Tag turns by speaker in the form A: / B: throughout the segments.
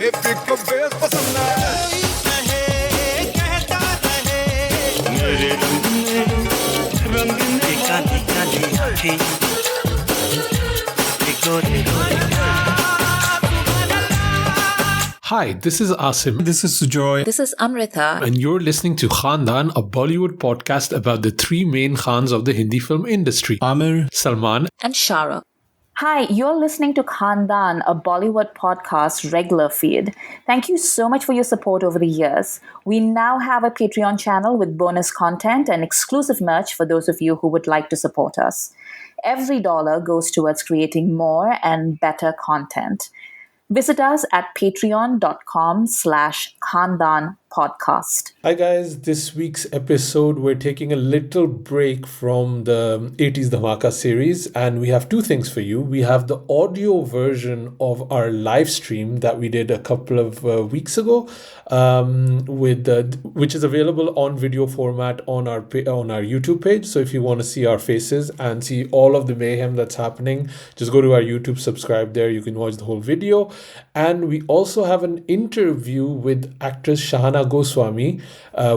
A: Hi, this is Asim.
B: This is Sujoy.
C: This is Amrita.
A: And you're listening to Khandaan, a Bollywood podcast about the three main Khans of the Hindi film industry.
B: Amir,
A: Salman,
C: and Shara. Hi, you're listening to Khandaan, a Bollywood podcast regular feed. Thank you so much for your support over the years. We now have a Patreon channel with bonus content and exclusive merch for those of you who would like to support us. Every dollar goes towards creating more and better content. Visit us at patreon.com/Khandaan podcast.
A: Hi guys, this week's episode we're taking a little break from the 80s Dhamaka series, and we have two things for you. We have the audio version of our live stream that we did a couple of weeks ago, which is available on video format on our YouTube page. So if you want to see our faces and see all of the mayhem that's happening, just go to our YouTube, subscribe there. You can watch the whole video. And we also have an interview with actress Shahana Goswami,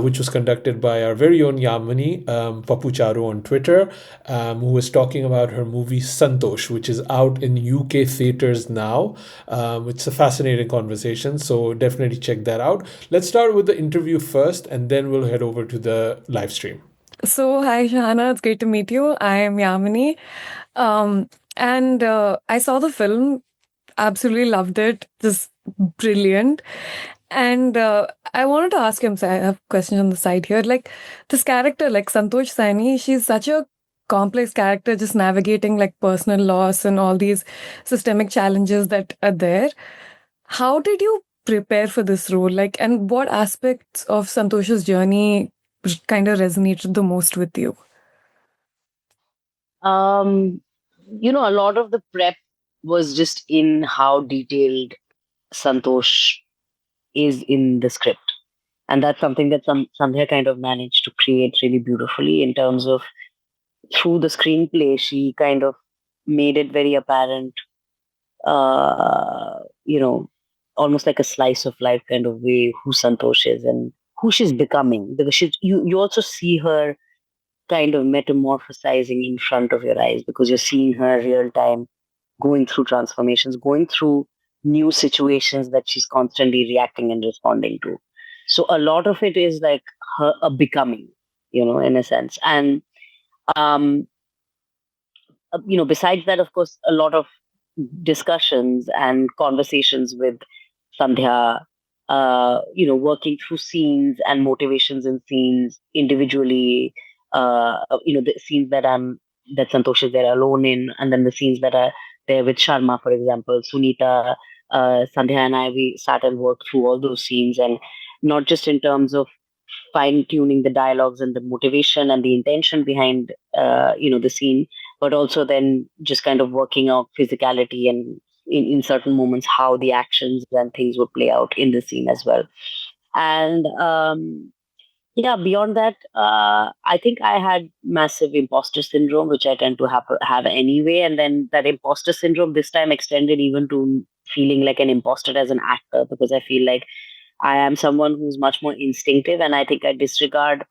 A: which was conducted by our very own Yamini, Papu Charu on Twitter, who was talking about her movie Santosh, which is out in UK theaters now. It's a fascinating conversation, so definitely check that out. Let's start with the interview first, and then we'll head over to the live stream.
D: So, hi Shahana, it's great to meet you. I am Yamini, and I saw the film, absolutely loved it, just brilliant. And I wanted to ask him, so I have questions on the side here. Like this character, like Santosh Saini, she's such a complex character, just navigating like personal loss and all these systemic challenges that are there. How did you prepare for this role? Like, and what aspects of Santosh's journey kind of resonated the most with you?
E: A lot of the prep was just in how detailed Santosh is in the script. And that's something that Sandhya kind of managed to create really beautifully in terms of through the screenplay, she kind of made it very apparent, almost like a slice of life kind of way, who Santosh is and who she's becoming. Because you also see her kind of metamorphosizing in front of your eyes because you're seeing her real time going through transformations, going through new situations that she's constantly reacting and responding to. So a lot of it is like her a becoming, in a sense. And, besides that, of course, a lot of discussions and conversations with Sandhya, working through scenes and motivations in scenes individually, the scenes that Santosh is there alone in, and then the scenes that are there with Sharma, for example, Sunita, Sandhya and I, we sat and worked through all those scenes, and not just in terms of fine-tuning the dialogues and the motivation and the intention behind, the scene, but also then just kind of working out physicality and in certain moments how the actions and things would play out in the scene as well. And beyond that, I think I had massive imposter syndrome, which I tend to have anyway. And then that imposter syndrome this time extended even to feeling like an imposter as an actor, because I feel like I am someone who's much more instinctive, and I think I disregard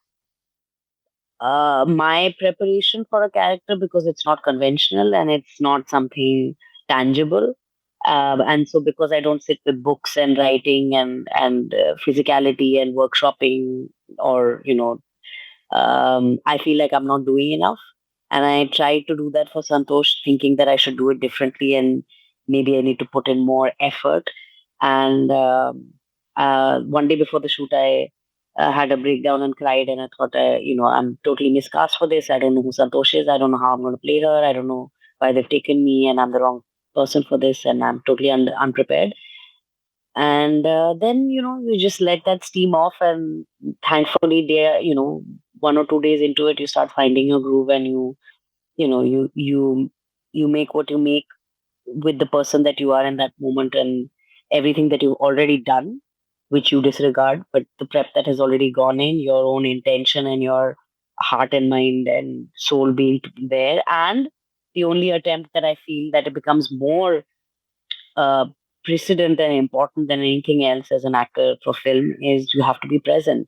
E: my preparation for a character because it's not conventional and it's not something tangible. And so because I don't sit with books and writing and physicality and workshopping, or, I feel like I'm not doing enough. And I tried to do that for Santosh, thinking that I should do it differently and maybe I need to put in more effort. And one day before the shoot, I had a breakdown and cried, and I thought, I'm totally miscast for this. I don't know who Santosh is. I don't know how I'm going to play her. I don't know why they've taken me, and I'm the wrong person for this, and I'm totally unprepared. And then, you just let that steam off, and thankfully there, 1 or 2 days into it, you start finding your groove, and you make what you make with the person that you are in that moment, and everything that you've already done, which you disregard, but the prep that has already gone in, your own intention and your heart and mind and soul being there. And the only attempt that I feel that it becomes more precedent and important than anything else as an actor for film is you have to be present.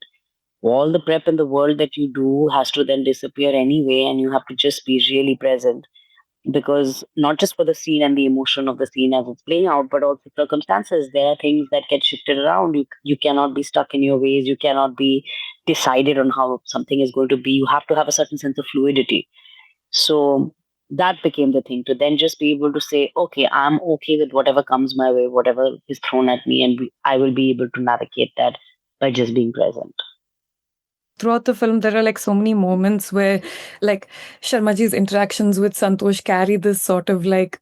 E: All the prep in the world that you do has to then disappear anyway, and you have to just be really present, because not just for the scene and the emotion of the scene as it's playing out, but also circumstances. There are things that get shifted around. You cannot be stuck in your ways. You cannot be decided on how something is going to be. You have to have a certain sense of fluidity. So that became the thing, to then just be able to say, okay, I'm okay with whatever comes my way, whatever is thrown at me, and I will be able to navigate that by just being present.
D: Throughout the film, there are like so many moments where like Sharmaji's interactions with Santosh carry this sort of like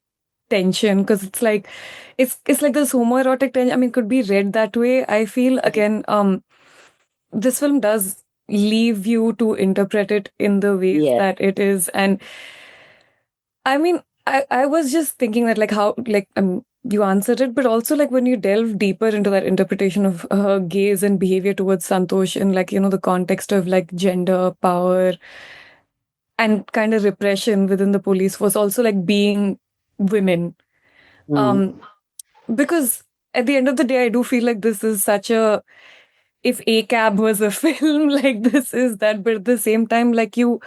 D: tension, because it's like this homoerotic tension. I mean, it could be read that way. I feel again, this film does leave you to interpret it in the ways
E: Yes.
D: that it is. And I mean, I was just thinking that like how like you answered it, but also like when you delve deeper into that interpretation of her gaze and behavior towards Santosh in like, the context of like gender, power, and kind of repression within the police force, also like being women.
E: Mm.
D: Um, because at the end of the day, I do feel like this is such a, if A Cab was a film, like this is that, but at the same time, like you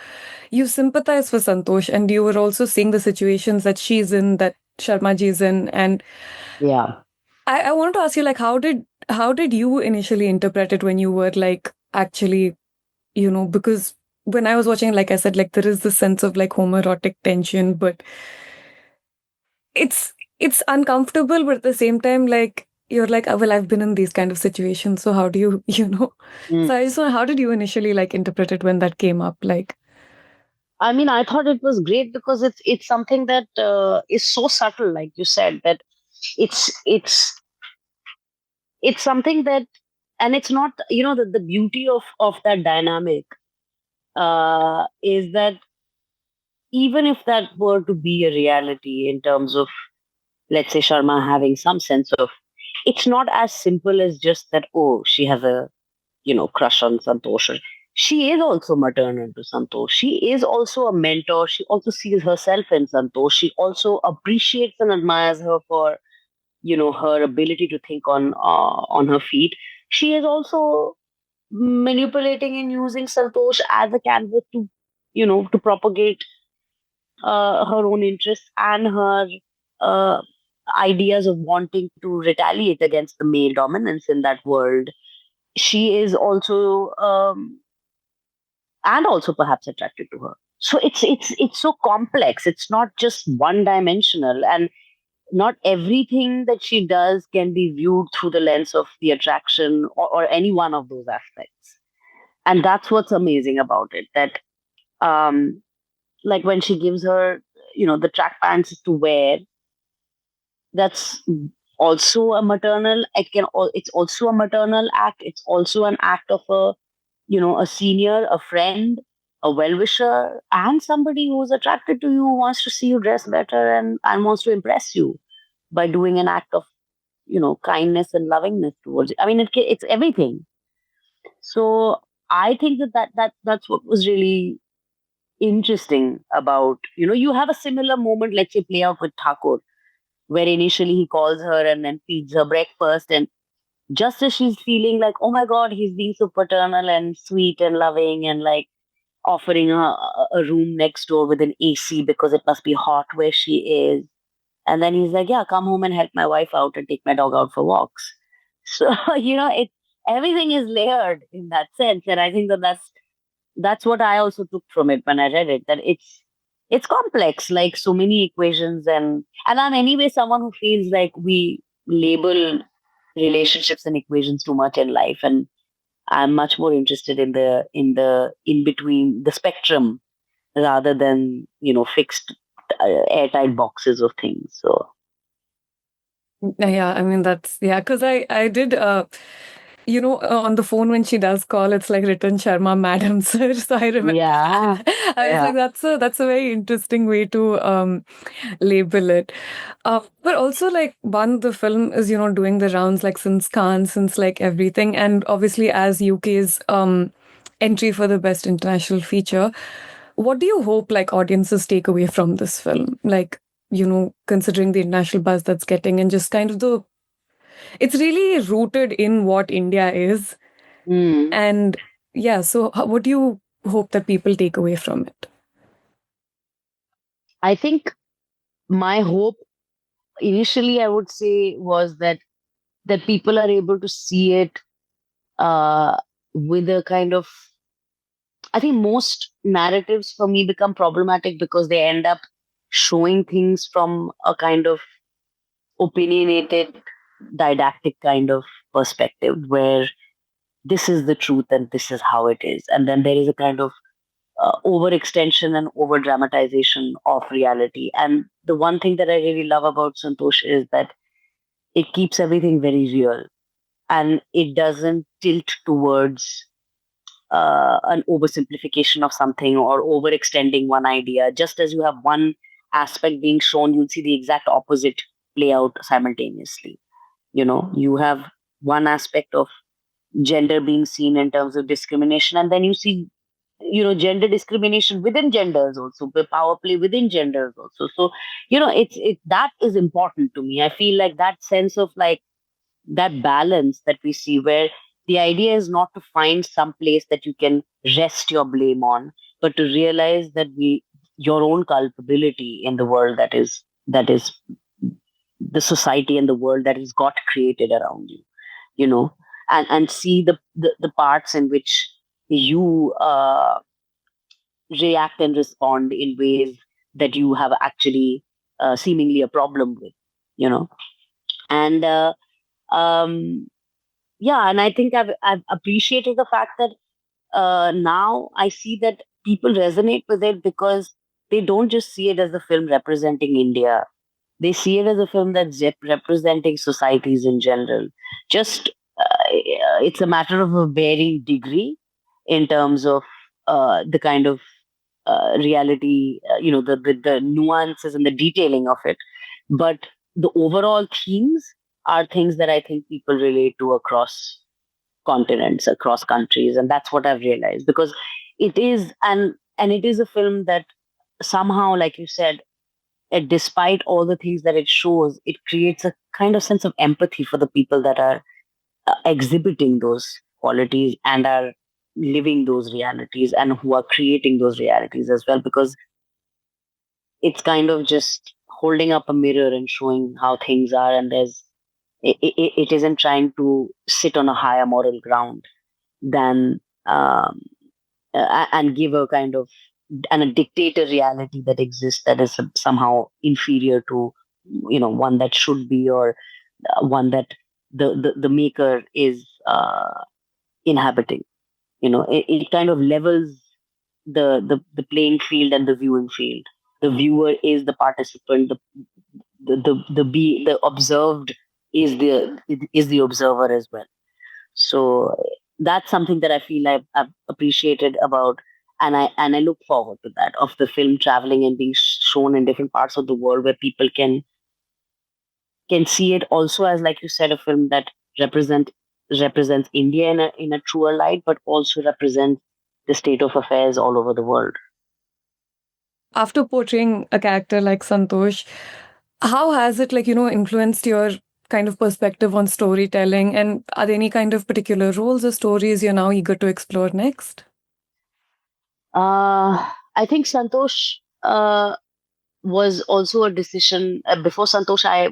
D: sympathize for Santosh, and you were also seeing the situations that she's in, that Sharmaji is in. And
E: Yeah.
D: I want to ask you, like, how did you initially interpret it when you were like actually, because when I was watching, like I said, like there is this sense of like homoerotic tension, but it's uncomfortable, but at the same time, like you're like, "Oh, well, I've been in these kind of situations, so how do you,
E: Mm.
D: So I just want, how did you initially like interpret it when that came up? Like,
E: I mean, I thought it was great because it's something that is so subtle, like you said, that it's it's it's something that, and it's not, the beauty of that dynamic is that even if that were to be a reality in terms of, let's say, Sharma having some sense of, it's not as simple as just that, oh, she has a, crush on Santosh. She is also maternal to Santosh. She is also a mentor. She also sees herself in Santosh. She also appreciates and admires her for, her ability to think on her feet. She is also manipulating and using Santosh as a canvas to, to propagate her own interests and her uh, ideas of wanting to retaliate against the male dominance in that world. She is also and also perhaps attracted to her. So it's so complex. It's not just one dimensional, and not everything that she does can be viewed through the lens of the attraction, or any one of those aspects. And that's what's amazing about it, that um like when she gives her, the track pants to wear, that's also a maternal, it's also a maternal act. It's also an act of a senior, a friend, a well-wisher, and somebody who's attracted to you, who wants to see you dress better, and wants to impress you by doing an act of, kindness and lovingness towards you. I mean, it's everything. So I think that's what was really interesting about, you have a similar moment, let's say, play out with Thakur, where initially he calls her and then feeds her breakfast, and just as she's feeling like, oh my god, he's being so paternal and sweet and loving, and like offering her a room next door with an AC because it must be hot where she is. And then he's like, yeah, come home and help my wife out and take my dog out for walks. So, everything is layered in that sense. And I think that's what I also took from it when I read it, that it's complex, like so many equations. And I'm anyway someone who feels like we label relationships and equations too much in life. And I'm much more interested in the in between, the spectrum, rather than fixed airtight boxes of things. So
D: yeah, I mean, that's, yeah, because I did, on the phone when she does call, it's like written Sharma Madam Sir. So I remember,
E: yeah,
D: I was
E: yeah,
D: like, that's a very interesting way to label it. But also, like, one, the film is, doing the rounds like since Cannes, since like everything. And obviously, as UK's entry for the best international feature, what do you hope like audiences take away from this film? Like, considering the international buzz that's getting, and just kind of the it's really rooted in what India is.
E: Mm.
D: And yeah, so what do you hope that people take away from it?
E: I think my hope initially, I would say, was that people are able to see it with a kind of. I think most narratives for me become problematic because they end up showing things from a kind of opinionated, didactic kind of perspective where this is the truth and this is how it is. And then there is a kind of overextension and over dramatization of reality. And the one thing that I really love about Santosh is that it keeps everything very real and it doesn't tilt towards an oversimplification of something or overextending one idea. Just as you have one aspect being shown, you'll see the exact opposite play out simultaneously. You know, you have one aspect of gender being seen in terms of discrimination, and then you see, gender discrimination within genders also, the power play within genders also. So, it that is important to me. I feel like that sense of like that balance that we see where the idea is not to find some place that you can rest your blame on, but to realize that your own culpability in the world that is the society and the world that is got created around you, you know, and see the parts in which you react and respond in ways that you have actually seemingly a problem with, you know, and um yeah, and I think I've appreciated the fact that now I see that people resonate with it because they don't just see it as a film representing India. They see it as a film that's representing societies in general. Just it's a matter of a varying degree in terms of the kind of reality, the nuances and the detailing of it. But the overall themes are things that I think people relate to across continents, across countries, and that's what I've realized because it is and it is a film that somehow, like you said, despite all the things that it shows, it creates a kind of sense of empathy for the people that are exhibiting those qualities and are living those realities and who are creating those realities as well because it's kind of just holding up a mirror and showing how things are and it isn't trying to sit on a higher moral ground than and give a kind of and a dictator reality that exists that is somehow inferior to one that should be or one that the maker is inhabiting. It kind of levels the playing field and the viewing field. The viewer is the participant, the observed is the observer as well. So that's something that I feel I've appreciated about, and I look forward to that of the film traveling and being shown in different parts of the world where people can see it also as, like you said, a film that represents India in a truer light, but also represents the state of affairs all over the world.
D: After portraying a character like Santosh, how has it, like, influenced your kind of perspective on storytelling? And are there any kind of particular roles or stories you're now eager to explore next?
E: I think Santosh was also a decision. Before Santosh, I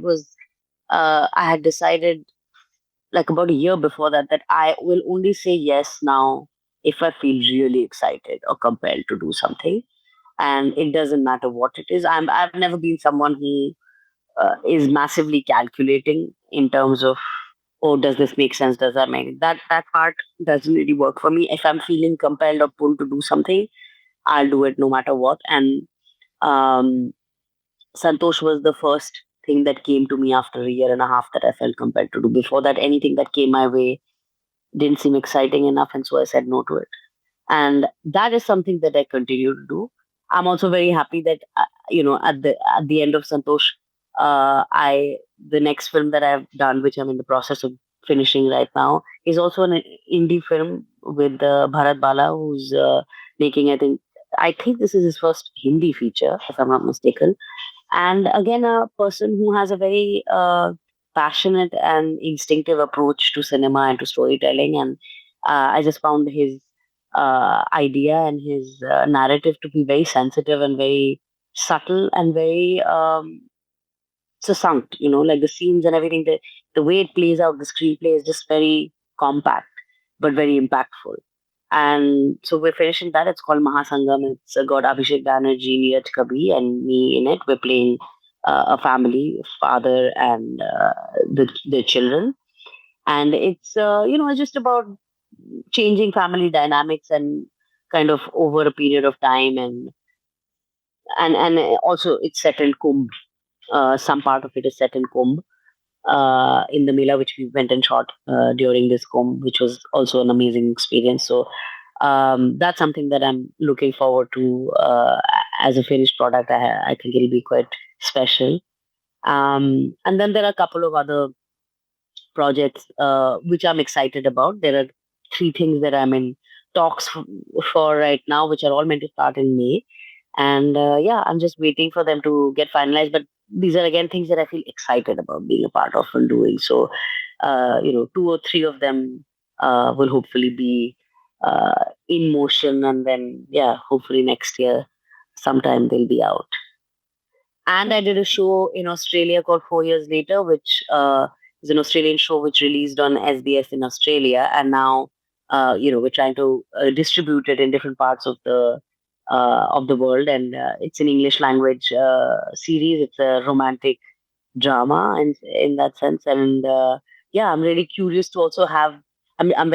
E: had decided like about a year before that I will only say yes now if I feel really excited or compelled to do something, and it doesn't matter what it is. I've never been someone who is massively calculating in terms of, oh, does this make sense? Does that make that part doesn't really work for me. If I'm feeling compelled or pulled to do something, I'll do it no matter what. And um, Santosh was the first thing that came to me after a year and a half that I felt compelled to do. Before that, anything that came my way didn't seem exciting enough, and so I said no to it. And that is something that I continue to do. I'm also very happy that at the end of Santosh, I the next film that I've done, which I'm in the process of finishing right now, is also an indie film with Bharat Bala, who's making. I think this is his first Hindi feature, if I'm not mistaken, and again a person who has a very passionate and instinctive approach to cinema and to storytelling. And I just found his idea and his narrative to be very sensitive and very subtle and very succinct. Like the scenes and everything, the way it plays out, the screenplay is just very compact but very impactful. And so we're finishing that. It's called Mahasangam. It's got Abhishek Banerjee, Niyat Kabi, and me in it. We're playing a family, father and the children, and it's just about changing family dynamics and kind of over a period of time, and also it's set in Kumbh. Some part of it is set in Kumbh, in the Mela, which we went and shot during this Kumbh, which was also an amazing experience. So that's something that I'm looking forward to as a finished product. I think it'll be quite special. And then there are a couple of other projects which I'm excited about. There are three things that I'm in talks for right now, which are all meant to start in May. And yeah, I'm just waiting for them to get finalized. But these are again things that I feel excited about being a part of and doing. So, two or three of them will hopefully be in motion. And then, yeah, hopefully next year sometime they'll be out. And I did a show in Australia called 4 Years Later, which is an Australian show which released on SBS in Australia, and now we're trying to distribute it in different parts of the world, and it's an English language series. It's a romantic drama, and in that sense, and yeah, I'm really curious to also have. I'm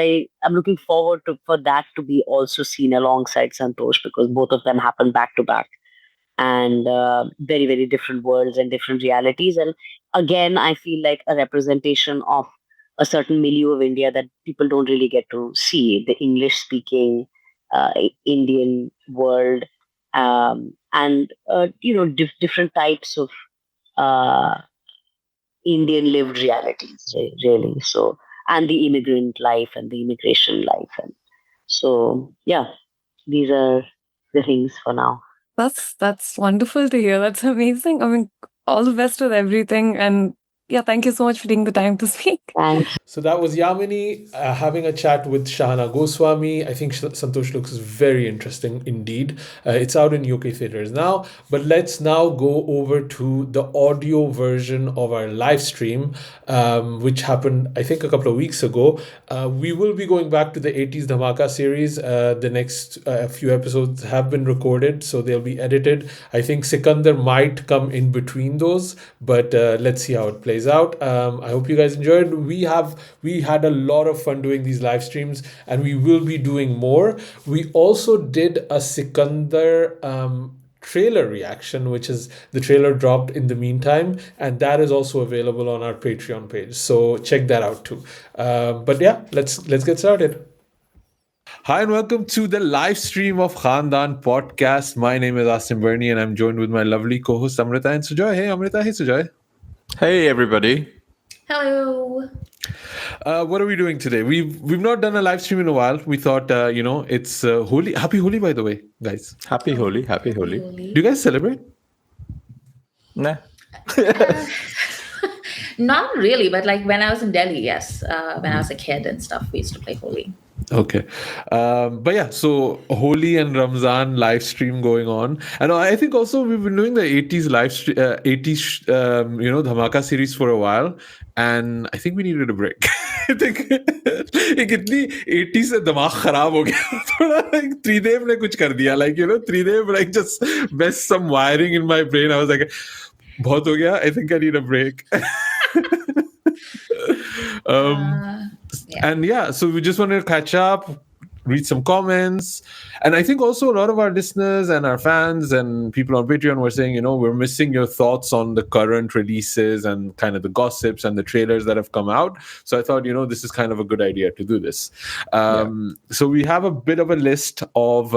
E: looking forward to for that to be also seen alongside Santosh, because both of them happen back to back, and very very different worlds and different realities. And again, I feel like a representation of a certain milieu of India that people don't really get to see, the English speaking Indian world, and different types of uh, Indian lived realities, really. So, and the immigrant life and the immigration life, and so yeah, these are the things for now.
D: That's wonderful to hear. That's amazing. I mean, all the best with everything. And yeah, thank you so much for taking the time to speak.
E: Thanks.
A: So that was Yamini having a chat with Shahana Goswami. I think Santosh looks very interesting indeed. It's out in UK theaters now. But let's now go over to the audio version of our live stream, which happened, I think, a couple of weeks ago. We will be going back to the 80s Dhamaka series. The next few episodes have been recorded, so they'll be edited. I think Sikandar might come in between those, but let's see how it plays out. I hope you guys enjoyed. We had a lot of fun doing these live streams, and we will be doing more. We also did a Sikandar trailer reaction, which is the trailer dropped in the meantime, and that is also available on our Patreon page. So check that out too. But yeah, let's get started. Hi and welcome to the live stream of Khandaan Podcast. My name is Asim Bernie, and I'm joined with my lovely co-host Amrita and Sujoy. Hey Amrita, hey Sujoy.
B: Hey everybody.
C: Hello.
A: What are we doing today? We've not done a live stream in a while. We thought, it's Holi. Happy Holi, by the way, guys.
B: Happy Holi. Happy Holi.
A: Do you guys celebrate?
B: Nah.
F: Not really, but like when I was in Delhi, yes. When I was a kid and stuff, we used to play Holi.
A: Okay. But yeah, so Holi and Ramzan live stream going on. And I think also we've been doing the 80s live stream, 80s, Dhamaka series for a while. And I think we needed a break. I think एक इतनी 80s से दिमाग खराब हो गया थोड़ा like Tridev ने कुछ कर दिया Tridev like just messed some wiring in my brain. I was like बहुत हो गया, I think I need a break. And yeah, so we just wanted to catch up, read some comments. And I think also a lot of our listeners and our fans and people on Patreon were saying, we're missing your thoughts on the current releases and kind of the gossips and the trailers that have come out. So I thought, this is kind of a good idea to do this. So we have a bit of a list of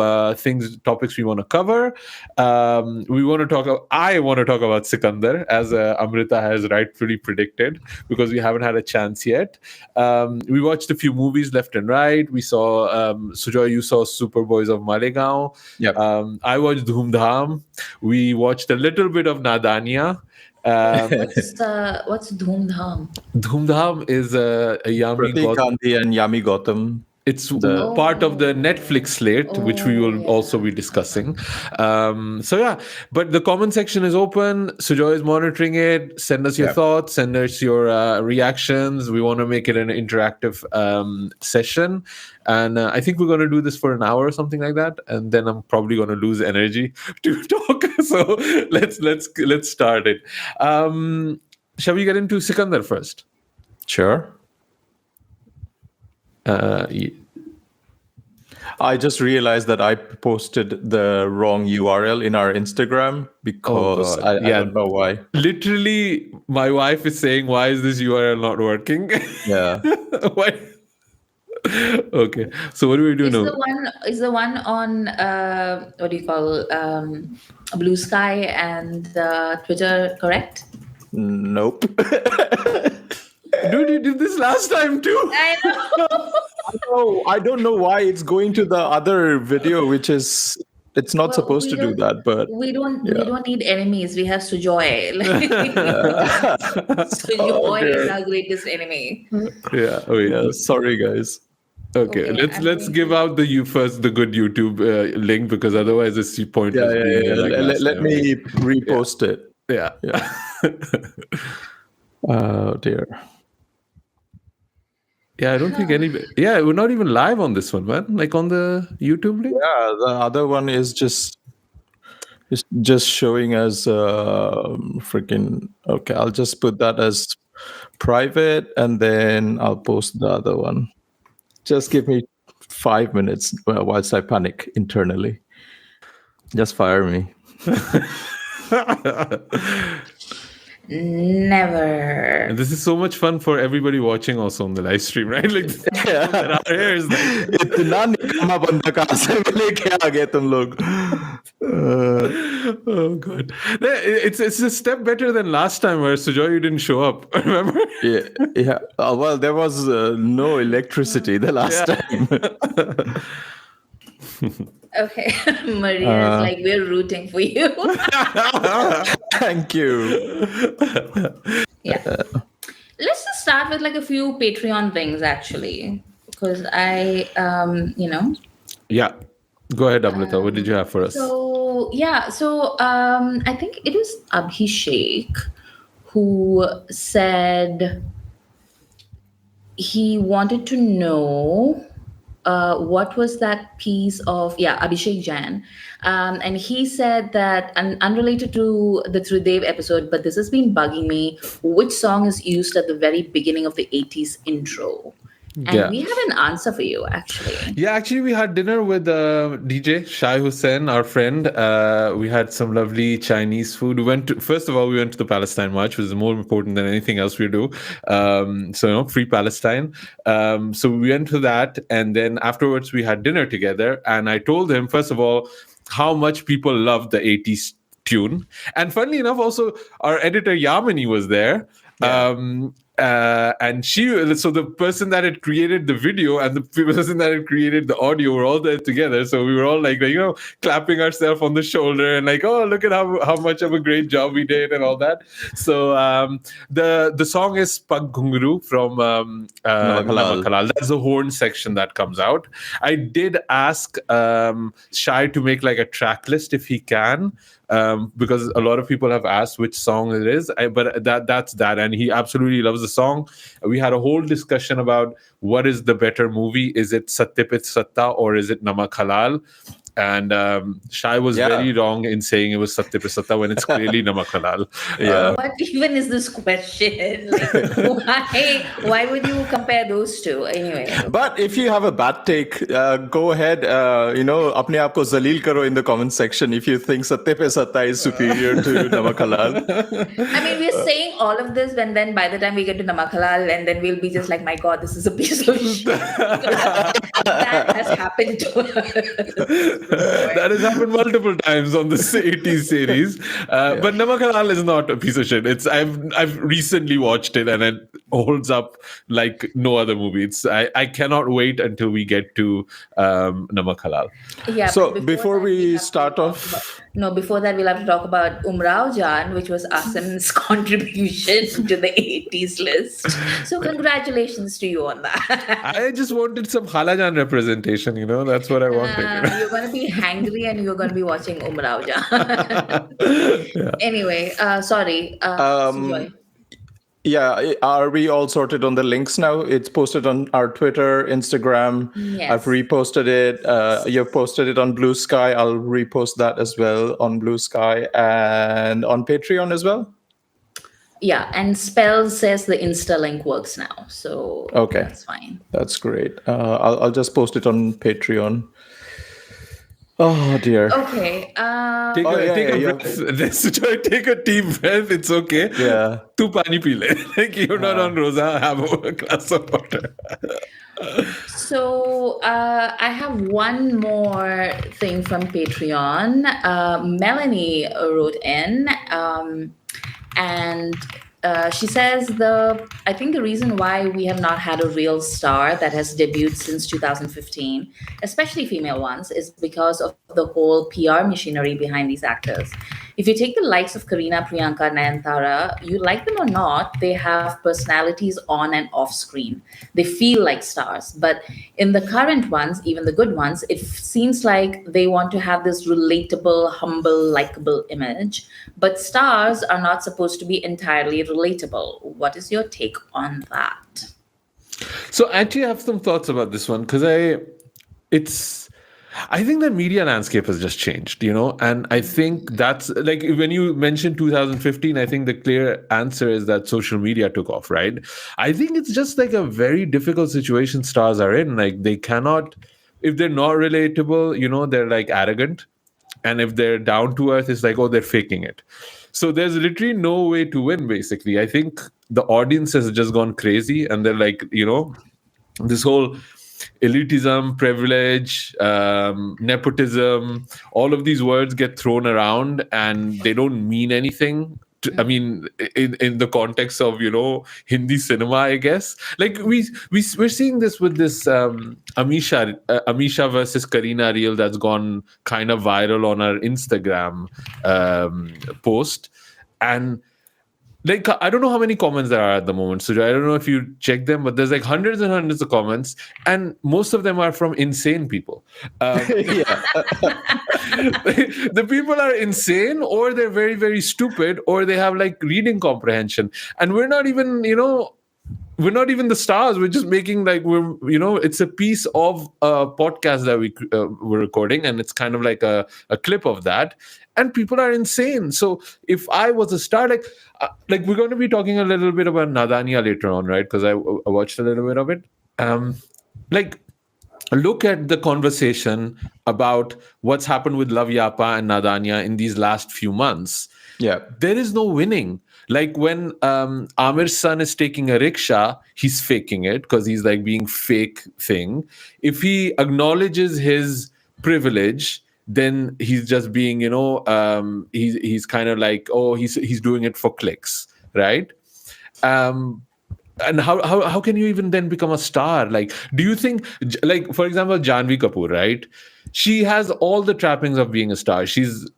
A: topics we want to cover. I want to talk about Sikandar, as Amrita has rightfully predicted, because we haven't had a chance yet. We watched a few movies left and right. We saw, Sujoy, you saw Superboys of Malegaon.
B: Yep.
A: I watched Dhoom Dham. We watched a little bit of Nadania.
F: What's Dhoom Dham?
A: Dhoom Dham is a Yami
B: Pratik
A: Gautam.
B: Gandhi and Yami Gautam.
A: It's
B: The-
A: part of the Netflix slate, which we will
F: yeah.
A: also be discussing. So yeah, but the comment section is open. Sujoy is monitoring it. Send us your
B: Yeah.
A: thoughts. Send us your reactions. We want to make it an interactive session, and I think we're going to do this for an hour or something like that. And then I'm probably going to lose energy to talk. So let's start it. Shall we get into Sikandar first?
B: Sure.
A: Y-
B: I just realized that I posted the wrong URL in our Instagram because
A: God.
B: I
A: Yeah.
B: don't know why.
A: Literally, my wife is saying, "Why is this URL not working?"
B: Yeah.
A: Why? Okay, so what do we do
F: Is
A: now?
F: the one on what do you call Blue Sky and Twitter correct?
B: Nope.
A: Dude, you did this last time too.
F: I know.
B: Oh, I don't know why it's going to the other video, which is it's not
F: Well,
B: supposed
F: we
B: to do
F: don't-
B: that, but
F: We don't need enemies. We have Sujoy. Sujoy is our greatest enemy.
A: Yeah. Oh yeah.
B: yeah, sorry guys.
A: Okay.
F: Okay,
A: Let's give out the first the good YouTube link, because otherwise it's pointless. being here like last
B: Let
A: time.
B: me repost it.
A: Yeah.
B: Oh dear.
A: Yeah. I don't think anybody. Yeah, we're not even live on this one, man. Like on the YouTube link.
B: Yeah, the other one is just showing as freaking. Okay, I'll just put that as private, and then I'll post the other one. Just give me 5 minutes whilst I panic internally. Just fire me.
F: Never.
A: And this is so much fun for everybody watching also on the live stream, right? Like that are here is like,
B: इतना निकम्मा बंदा कहाँ से मिले क्या आ गए तुम लोग?
A: oh god, it's a step better than last time where Sujoy you didn't show up. Remember?
B: Yeah. Well, there was no electricity the last time.
F: Okay. Maria is like, we're rooting for you.
B: Thank you.
F: Yeah. Let's just start with like a few Patreon things actually. Because I
A: Yeah. Go ahead, Amrita. What did you have for us?
F: So I think it was Abhishek who said he wanted to know what was that piece of Abhishek Jain, and he said that, unrelated to the Tridev episode, but this has been bugging me, which song is used at the very beginning of the 80s intro? And
A: Yeah.
F: we have an answer for you, actually.
A: Yeah, actually, we had dinner with DJ Shai Hussain, our friend. We had some lovely Chinese food. First of all, we went to the Palestine March, which is more important than anything else we do. Free Palestine. So we went to that, and then afterwards we had dinner together. And I told him, first of all, how much people loved the 80s tune. And funnily enough, also our editor Yamini was there.
B: Yeah.
A: And so the person that had created the video and the person that had created the audio were all there together. So we were all like clapping ourselves on the shoulder and like, oh, look at how much of a great job we did and all that. So the song is Pag Ghungru from
B: Namakalal.
A: Namakalal. That's the horn section that comes out. I did ask Shai to make like a track list if he can. Because a lot of people have asked which song it is, but that's that, and he absolutely loves the song. We had a whole discussion about what is the better movie. Is it Satyapit Satta or is it Namak Halal? And Shai was very wrong in saying it was Satyapit Satta when it's clearly Namak Halal.
B: Yeah.
F: What even is this question? Like, why would you compare those two? Anyway.
B: But if you have a bad take, go ahead. अपने आप को जलील करो in the comment section if you think Satya Pe Satta is superior to Namak Halal.
F: I mean, we're saying all of this when then by the time we get to Namak Halal, and then we'll be just like, my God, this is a piece of shit. That has happened to us. before.
A: That has happened multiple times on this 80s series. But Namak Halal is not a piece of shit. I've recently watched it and it holds up like no other movie. I cannot wait until we get to Namak Halal.
F: Yeah.
B: So
F: but
B: before
F: that,
B: we
F: have to
B: start
F: talk
B: off-
F: about- no, before that, we'll have to talk about Umrao Jan, which was Asim's contribution to the 80s list. So, congratulations to you on that.
A: I just wanted some Halajan representation, that's what I wanted.
F: You're going to be hangry and you're going to be watching Umrao Jan. Anyway, sorry. Sujoy.
B: Yeah, are we all sorted on the links now? It's posted on our Twitter, Instagram.
F: Yes.
B: I've reposted it. You've posted it on Blue Sky. I'll repost that as well on Blue Sky and on Patreon as well.
F: Yeah, and Spells says the Insta link works now, so
B: Okay.
F: that's fine.
B: That's great. I'll just post it on Patreon. Oh dear.
F: Okay.
A: Take
B: Oh,
A: a,
B: yeah,
A: take
B: yeah,
A: a
B: yeah.
A: breath. Take a deep breath. It's okay.
B: Yeah.
A: Tu pani pee le. Like you're not on rosa. Have a glass of water.
F: So I have one more thing from Patreon. Melanie wrote in, and she says I think the reason why we have not had a real star that has debuted since 2015, especially female ones, is because of the whole PR machinery behind these actors. If you take the likes of Kareena, Priyanka, Nayanthara, you like them or not, they have personalities on and off screen. They feel like stars. But in the current ones, even the good ones, it seems like they want to have this relatable, humble, likable image. But stars are not supposed to be entirely relatable. What is your take on that?
A: So actually, I have some thoughts about this one because I think the media landscape has just changed, and I think that's like when you mentioned 2015, I think the clear answer is that social media took off, right? I think it's just like a very difficult situation stars are in. Like they cannot, if they're not relatable, they're like arrogant. And if they're down to earth, it's like, oh, they're faking it. So there's literally no way to win, basically. I think the audience has just gone crazy and they're like, this whole elitism, privilege, nepotism, all of these words get thrown around and they don't mean anything. I mean, in the context of Hindi cinema, I guess. Like we're seeing this with this Amisha versus Kareena reel that's gone kind of viral on our Instagram post, and like I don't know how many comments there are at the moment, so I don't know if you check them, but there's like hundreds and hundreds of comments, and most of them are from insane people. The people are insane, or they're very, very stupid, or they have like reading comprehension, and we're not even the stars. We're just making it's a piece of a podcast that we're recording, and it's kind of like a clip of that. And people are insane. So if I was a star, like we're going to be talking a little bit about Nadania later on, right? Because I watched a little bit of it. Look at the conversation about what's happened with Love Yapa and Nadanya in these last few months.
B: Yeah.
A: There is no winning. Like when Amir's son is taking a rickshaw, he's faking it because he's like being fake thing. If he acknowledges his privilege, then he's just being, he's kind of like, oh, he's doing it for clicks, right? And how can you even then become a star? Like, do you think, like, for example, Janhvi Kapoor, right? She has all the trappings of being a star. She's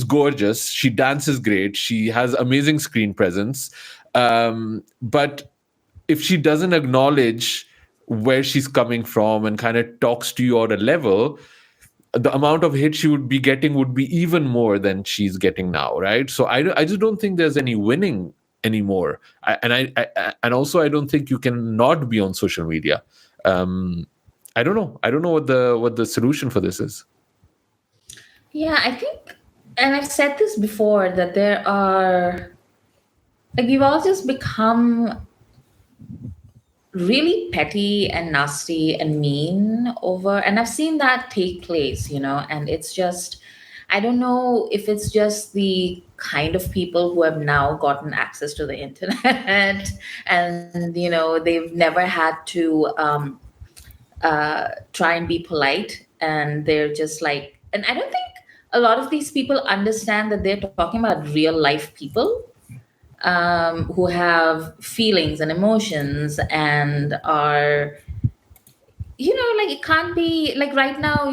A: gorgeous. She dances great. She has amazing screen presence. But if she doesn't acknowledge where she's coming from and kind of talks to you at a level, the amount of hit she would be getting would be even more than she's getting now, right? So I just don't think there's any winning anymore. And also I don't think you can not be on social media. I don't know what the solution for this is.
F: Yeah, I think, and I've said this before, that there are, like, we've all just become really petty and nasty and mean over, and I've seen that take place, and it's just, I don't know if it's just the kind of people who have now gotten access to the internet and, they've never had to try and be polite and they're just like, and I don't think a lot of these people understand that they're talking about real life people, who have feelings and emotions and are, like, it can't be like right now,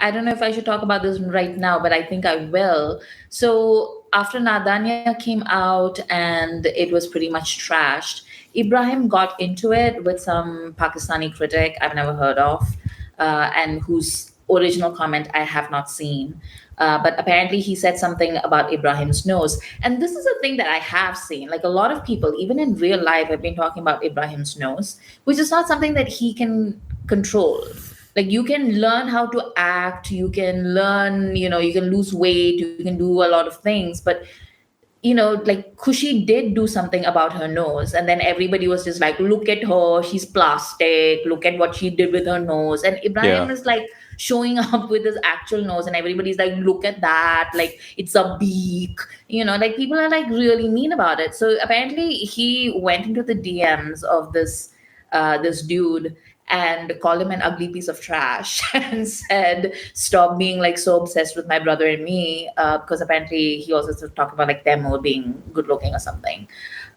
F: I don't know if I should talk about this right now, but I think I will. So after Nadanya came out and it was pretty much trashed, Ibrahim got into it with some Pakistani critic I've never heard of, and whose original comment I have not seen. But apparently, he said something about Ibrahim's nose. And this is a thing that I have seen. Like, a lot of people, even in real life, have been talking about Ibrahim's nose, which is not something that he can control. Like, you can learn how to act, you can learn, you can lose weight, you can do a lot of things. But like Kushi did do something about her nose, and then everybody was just like, look at her, she's plastic, look at what she did with her nose. And Ibrahim
B: Yeah.
F: is like showing up with his actual nose, and everybody's like, look at that, like it's a beak, like people are like really mean about it. So apparently he went into the DMs of this dude and called him an ugly piece of trash and said, stop being like so obsessed with my brother and me, because apparently he also talked about like them all being good looking or something,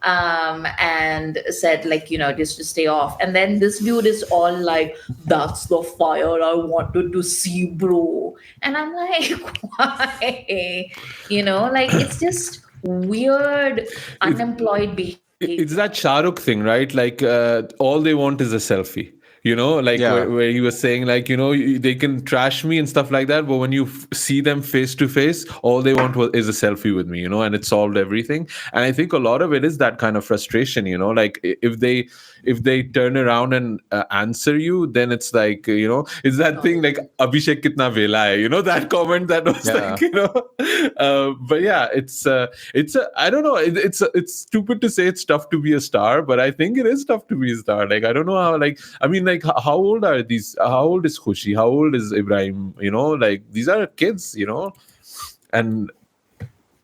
F: and said like, just to stay off. And then this dude is all like, that's the fire I wanted to see, bro. And I'm like, why? Like, it's just weird unemployed behavior.
A: It's that Shahrukh thing, right? Like, all they want is a selfie. Like
B: Yeah.
A: where he was saying, like, they can trash me and stuff like that, but when you see them face to face, all they want is a selfie with me, and it solved everything. And I think a lot of it is that kind of frustration, like if they turn around and answer you, then it's like, it's that thing like Abhishek kitna vela hai, that comment that was
B: Yeah.
A: like, but yeah, it's I don't know, it's stupid to say it's tough to be a star, but I think it is tough to be a star. Like, I don't know how, like, I mean, like, how old are these? How old is Khushi? How old is Ibrahim? Like, these are kids, and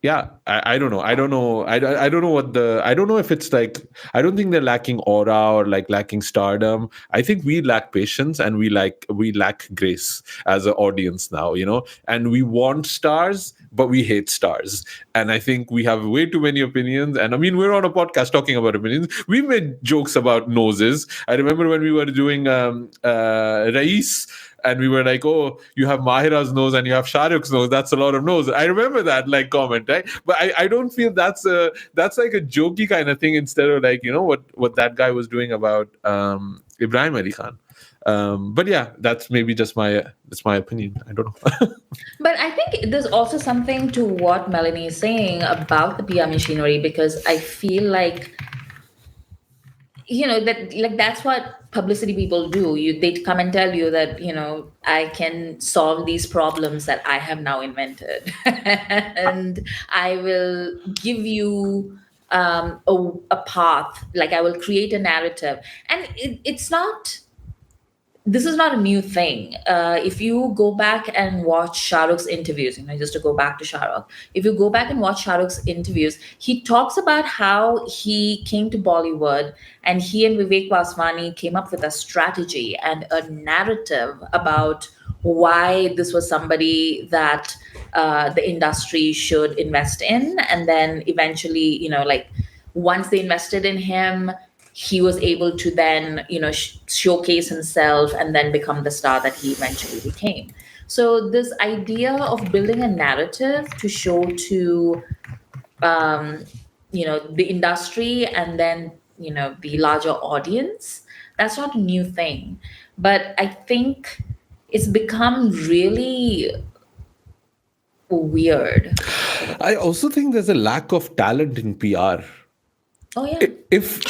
A: yeah, I don't know. I don't know. I don't know I don't know if it's like, I don't think they're lacking aura or like lacking stardom. I think we lack patience and we lack grace as an audience now, and we want stars, but we hate stars. And I think we have way too many opinions. And I mean, we're on a podcast talking about opinions. We made jokes about noses. I remember when we were doing Rais, and we were like, oh, you have Mahira's nose and you have Shahrukh's nose. That's a lot of nose. I remember that like comment, right? But I don't feel that's like a jokey kind of thing, instead of like, what that guy was doing about Ibrahim Ali Khan. But yeah, that's maybe just my opinion. I don't know.
F: But I think there's also something to what Melanie is saying about the PR machinery, because I feel like, that like that's what publicity people do. They come and tell you that, I can solve these problems that I have now invented, and I will give you a path. Like, I will create a narrative, and it's not. This is not a new thing. If you go back and watch Shah Rukh's interviews, just to go back to Shah Rukh, if you go back and watch Shah Rukh's interviews, he talks about how he came to Bollywood and he and Vivek Vaswani came up with a strategy and a narrative about why this was somebody that the industry should invest in. And then eventually, like, once they invested in him, he was able to then, showcase himself and then become the star that he eventually became. So this idea of building a narrative to show to, the industry and then, the larger audience, that's not a new thing. But I think it's become really weird.
A: I also think there's a lack of talent in PR.
F: Oh yeah.
A: If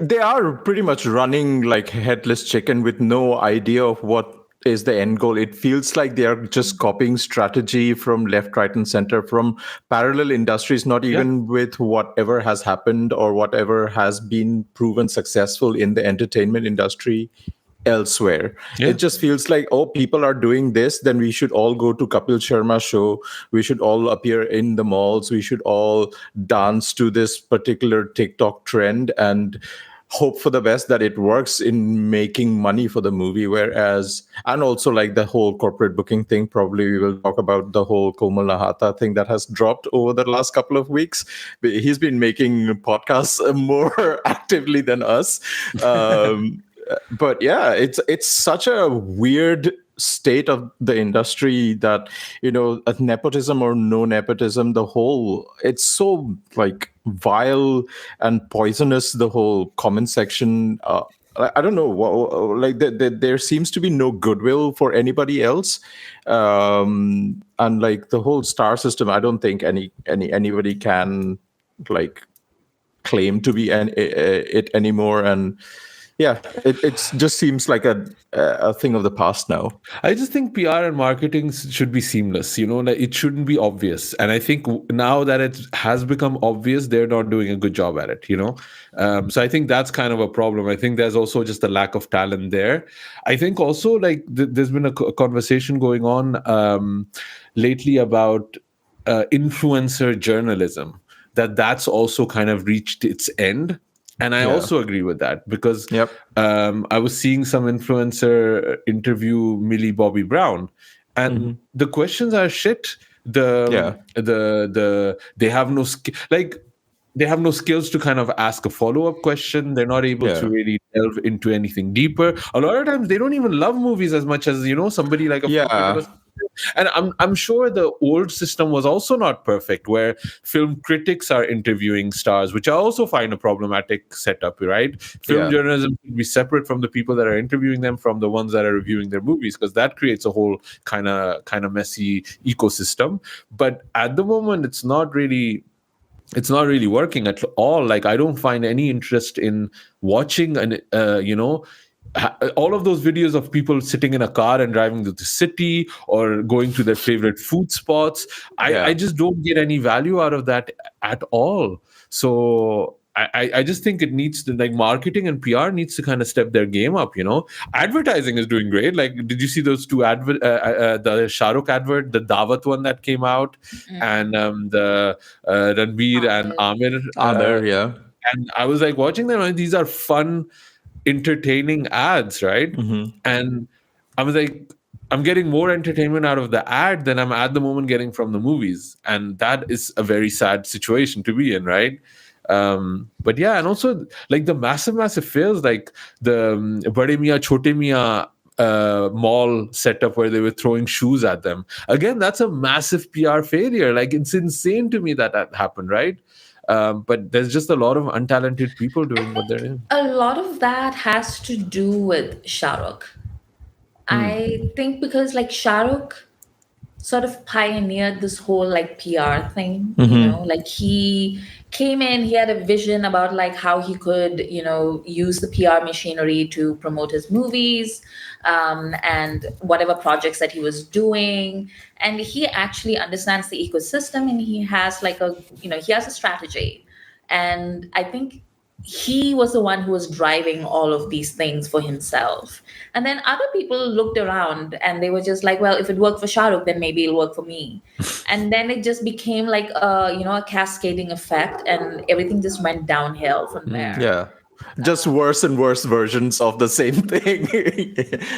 B: They are pretty much running like headless chicken with no idea of what is the end goal. It feels like they are just copying strategy from left, right, and center from parallel industries, not even with whatever has happened or whatever has been proven successful in the entertainment industry elsewhere. It just feels like, oh, people are doing this, then we should all go to Kapil Sharma's show, we should all appear in the malls, we should all dance to this particular TikTok trend. And hope for the best that it works in making money for the movie. Whereas, and also like the whole corporate booking thing, probably we will talk about the whole Komal Nahata thing that has dropped over the last couple of weeks. He's been making podcasts more actively than us. But yeah, it's such a weird state of the industry that, nepotism or no nepotism, it's so like vile and poisonous, the whole comment section. I don't know, like there seems to be no goodwill for anybody else, and like the whole star system, I don't think anybody can like claim to be it anymore. And yeah, it just seems like a thing of the past now.
A: I just think PR and marketing should be seamless, like it shouldn't be obvious. And I think now that it has become obvious, they're not doing a good job at it. So I think that's kind of a problem. I think there's also just a lack of talent there. I think also like there's been a conversation going on lately about influencer journalism, that's also kind of reached its end. And I also agree with that because I was seeing some influencer interview Millie Bobby Brown, and the questions are shit. They have no they have no skills to kind of ask a follow-up question. They're not able to really delve into anything deeper. A lot of times they don't even love movies as much as somebody like a and I'm sure the old system was also not perfect, where film critics are interviewing stars, which I also find a problematic setup, right? Film journalism should be separate from the people that are interviewing them from the ones that are reviewing their movies, because that creates a whole kind of messy ecosystem. But at the moment, it's not really working at all. Like, I don't find any interest in watching all of those videos of people sitting in a car and driving to the city or going to their favorite food spots. I just don't get any value out of that at all. So I just think it needs to, like, marketing and PR needs to kind of step their game up. Advertising is doing great. Like, did you see those two the Shah Rukh advert, the Dawat one that came out, and the Ranveer and Amir, and I was like watching them, and these are fun, entertaining ads, right? And I was like, I'm getting more entertainment out of the ad than I'm at the moment getting from the movies, and that is a very sad situation to be in, right? But yeah, and also like the massive fails, like the Bade Mian Chote Mian mall setup where they were throwing shoes at them. Again, that's a massive PR failure. Like, it's insane to me that happened, right? But there's just a lot of untalented people doing what they're doing.
F: A lot of that has to do with Shah Rukh. I think because like Shah Rukh sort of pioneered this whole like PR thing, like he came in, he had a vision about like how he could, use the PR machinery to promote his movies, and whatever projects that he was doing. And he actually understands the ecosystem, and he has like he has a strategy. And I think he was the one who was driving all of these things for himself. And then other people looked around and they were just like, well, if it worked for Shah Rukh, then maybe it'll work for me. And then it just became like a cascading effect, and everything just went downhill from there.
B: Yeah. Just worse and worse versions of the same thing.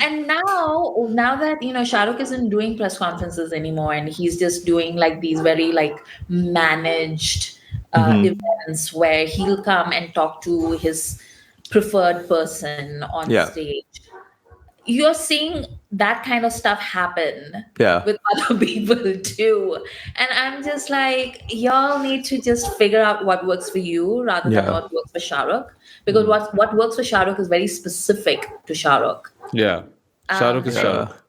F: And now that Shah Rukh isn't doing press conferences anymore, and he's just doing like these very like managed events where he'll come and talk to his preferred person on stage. You're seeing that kind of stuff happen with other people too. And I'm just like, y'all need to just figure out what works for you rather than what works for Shah Rukh. Because what works for Shah Rukh is very specific to Shah Rukh.
A: Yeah. Shah Rukh is Shah Rukh.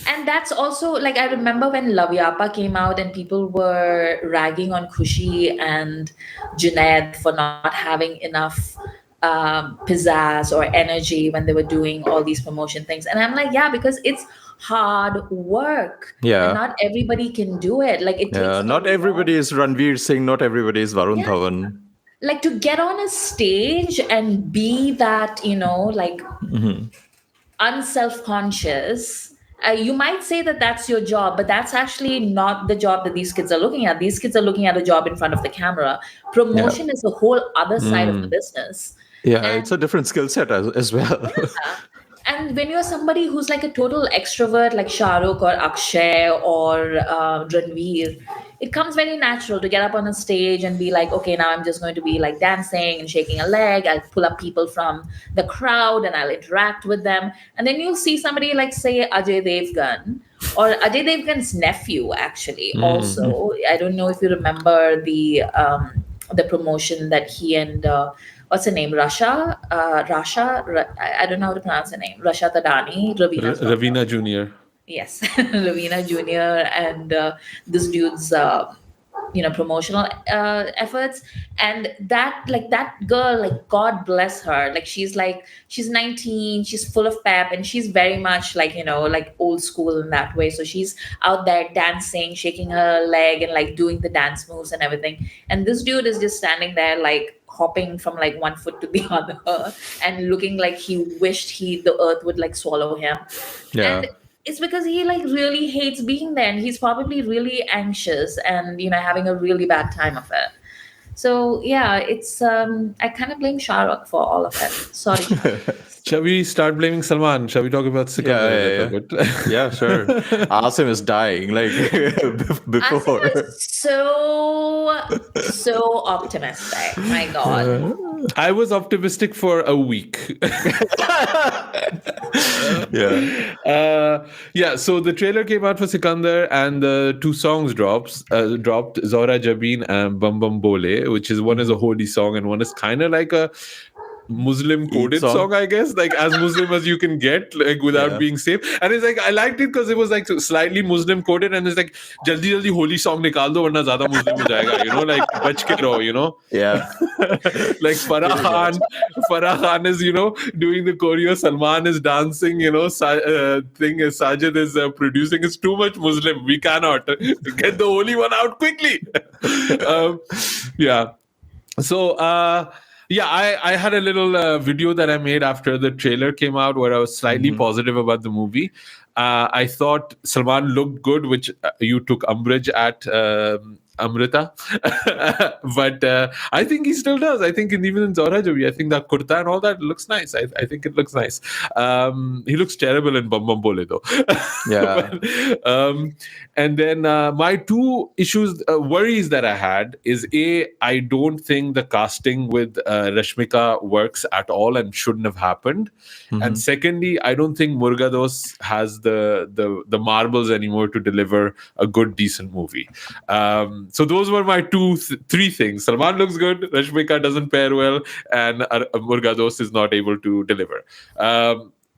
F: And that's also like, I remember when Love Yapa came out and people were ragging on Khushi and Junaid for not having enough pizzazz or energy when they were doing all these promotion things. And I'm like, yeah, because it's hard work.
B: Yeah.
F: And not everybody can do it. Like, it takes
B: not everybody is Ranveer Singh, not everybody is Varun Dhawan.
F: Like, to get on a stage and be that, unself-conscious. You might say that that's your job, but that's actually not the job that these kids are looking at. These kids are looking at a job in front of the camera. Promotion is a whole other side of the business.
B: Yeah, it's a different skill set as well.
F: And when you're somebody who's like a total extrovert, like Shah Rukh or Akshay or Ranveer, it comes very natural to get up on a stage and be like, okay, now I'm just going to be like dancing and shaking a leg. I'll pull up people from the crowd and I'll interact with them. And then you'll see somebody like, say, Ajay Devgan or Ajay Devgan's nephew, actually. Also, I don't know if you remember the promotion that he and what's her name? I don't know how to pronounce her name. Rasha Tadani, Ravina's daughter.
A: Ravina Jr.
F: Yes, Ravina Jr. and this dude's promotional efforts, and that girl, like, God bless her, like she's 19, she's full of pep, and she's very much like, like old school in that way. So she's out there dancing, shaking her leg and like doing the dance moves and everything, and this dude is just standing there like hopping from like one foot to the other and looking like he wished the earth would like swallow him.
B: Yeah.
F: And it's because he like really hates being there, and he's probably really anxious and having a really bad time of it. So yeah, it's I kind of blame Shah Rukh for all of it. Sorry.
A: Shall we start blaming Salman? Shall we talk about Sikandar a little bit?
B: Yeah, sure. Asim is dying like before.
F: Asim is so optimistic. My God.
A: I was optimistic for a week.
B: Yeah.
A: So the trailer came out for Sikandar, and the two songs dropped Zora Jabin and Bum Bum Bole, which is, one is a holy song and one is kind of like a Muslim coded song, I guess, like as Muslim as you can get, like without being safe. And it's like, I liked it because it was like slightly Muslim coded, and it's like jaldi jaldi holy song nikal do warna zyada Muslim ho jayega, like bach ke raho,
B: Yeah.
A: Like Farah Khan is doing the choreo, Salman is dancing, Sajid is producing. It's too much Muslim. We cannot get the holy one out quickly. So I had a little video that I made after the trailer came out where I was slightly positive about the movie. I thought Salman looked good, which you took umbrage at, Amrita. But I think he still does. I think even in Zora Jabi, I think that kurta and all that looks nice. I think it looks nice. He looks terrible in Bum Bum Bole though.
B: Yeah.
A: And then my two worries that I had is, I don't think the casting with Rashmika works at all and shouldn't have happened. And secondly, I don't think Murgados has the marbles anymore to deliver a good, decent movie. So those were my three things. Salman looks good, Rashmika doesn't pair well, and Murgados is not able to deliver.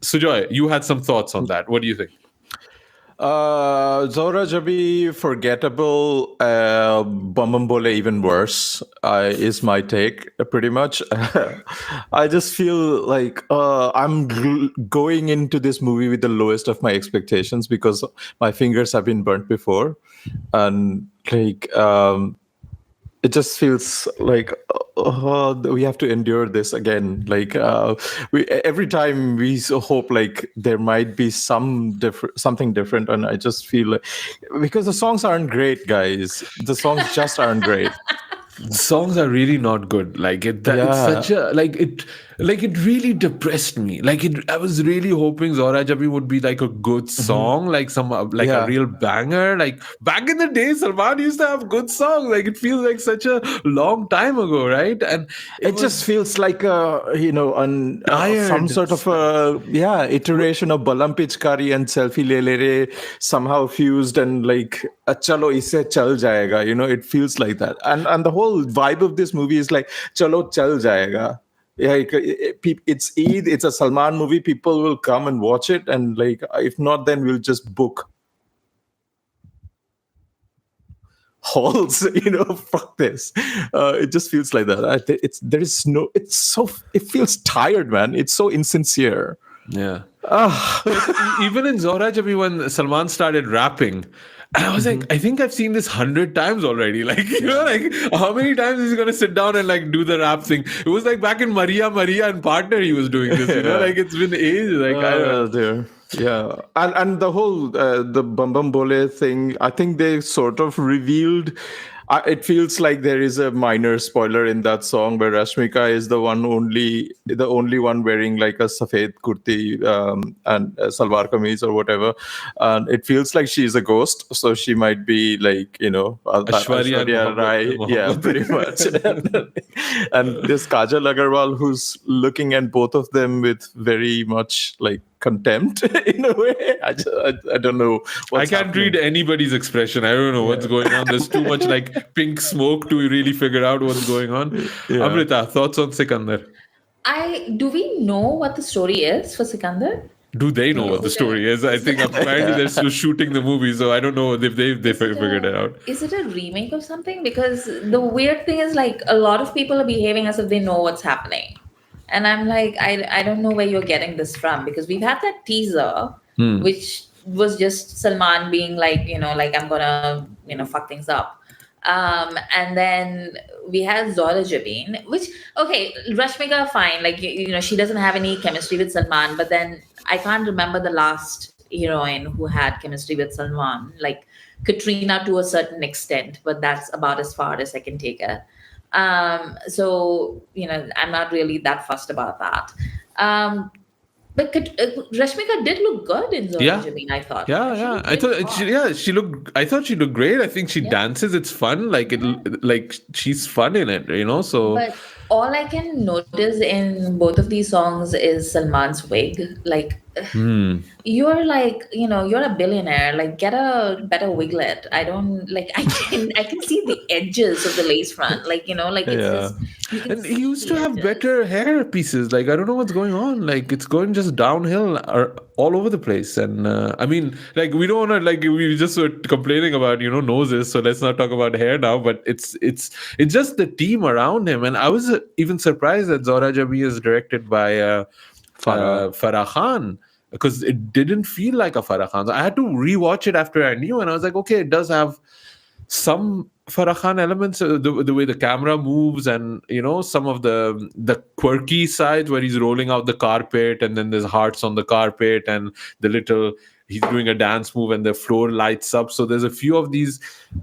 A: Sujoy, you had some thoughts on that. What do you think?
B: Zora Jabi, forgettable. Bum Bum Bole, even worse, is my take, pretty much. I just feel like I'm going into this movie with the lowest of my expectations because my fingers have been burnt before. And like, it just feels like we have to endure this again. Like every time we hope like there might be something different, and I just feel like, because the songs aren't great, guys. The songs just aren't great.
A: Songs are really not good. Like it's such a it really depressed me. I was really hoping Zora Jabi would be like a good song, like a real banger. Like back in the day, Salman used to have good songs. Like it feels like such a long time ago, right? And
B: it just feels like some sort of iteration of Balam Pichkari and Selfie Le Le Re somehow fused, and like chalo isse chal jayega. It feels like that, and the whole vibe of this movie is like chalo chal jayega. Yeah, it's Eid, it's a Salman movie. People will come and watch it, and like if not, then we'll just book halls. Fuck this. It just feels like that. It feels tired, man. It's so insincere.
A: Yeah. Even in Zora Jabi, when Salman started rapping, and I was like, I think I've seen this 100 times already. Like, like how many times is he going to sit down and like do the rap thing? It was like back in Maria and Partner, he was doing this, like it's been ages. Like, I don't know.
B: Yeah. And the whole, the Bum Bum Bole thing, I think they sort of revealed It feels like there is a minor spoiler in that song where Rashmika is the only one wearing like a safed kurti and a salwar kameez or whatever, and it feels like she's a ghost. So she might be like
A: Ashwarya and
B: Aishwarya Rai, yeah,
A: Mohammed.
B: pretty much. And this Kajal Agarwal, who's looking at both of them with very much like contempt in a way. I don't know.
A: I can't read anybody's expression. I don't know what's going on. There's too much like pink smoke to really figure out what's going on.
B: Yeah.
A: Amrita, thoughts on Sikandar?
F: Do we know what the story is for Sikandar?
A: Do they know what the story is? I think apparently they're still shooting the movie, so I don't know if they figured it out.
F: Is it a remake of something? Because the weird thing is like a lot of people are behaving as if they know what's happening. And I'm like, I don't know where you're getting this from, because we've had that teaser, which was just Salman being like, like I'm gonna, fuck things up. And then we had Zora Jabin, which, okay, Rashmika, fine. Like, she doesn't have any chemistry with Salman, but then I can't remember the last heroine who had chemistry with Salman, like Katrina to a certain extent, but that's about as far as I can take it. So, I'm not really that fussed about that. But Rashmika did look good in Zora Jabin, I thought.
A: Yeah. I thought she looked. I thought she looked great. I think she dances. It's fun. Like like she's fun in it. So.
F: But all I can notice in both of these songs is Salman's wig. Like, you're like, you're a billionaire. Like, get a better wiglet. I don't like. I can see the edges of the lace front. Like, like it's just.
A: And he used to have better hair pieces. Like, I don't know what's going on. Like, it's going just downhill or all over the place. And I mean, like, we don't want to, like, we just were complaining about, noses. So let's not talk about hair now. But it's just the team around him. And I was even surprised that Zora Jabi is directed by Farah Khan, because it didn't feel like a Farah Khan. So I had to rewatch it after I knew. And I was like, okay, it does have some Farah Khan elements, the way the camera moves, and some of the quirky sides where he's rolling out the carpet and then there's hearts on the carpet and he's doing a dance move and the floor lights up. So there's a few of these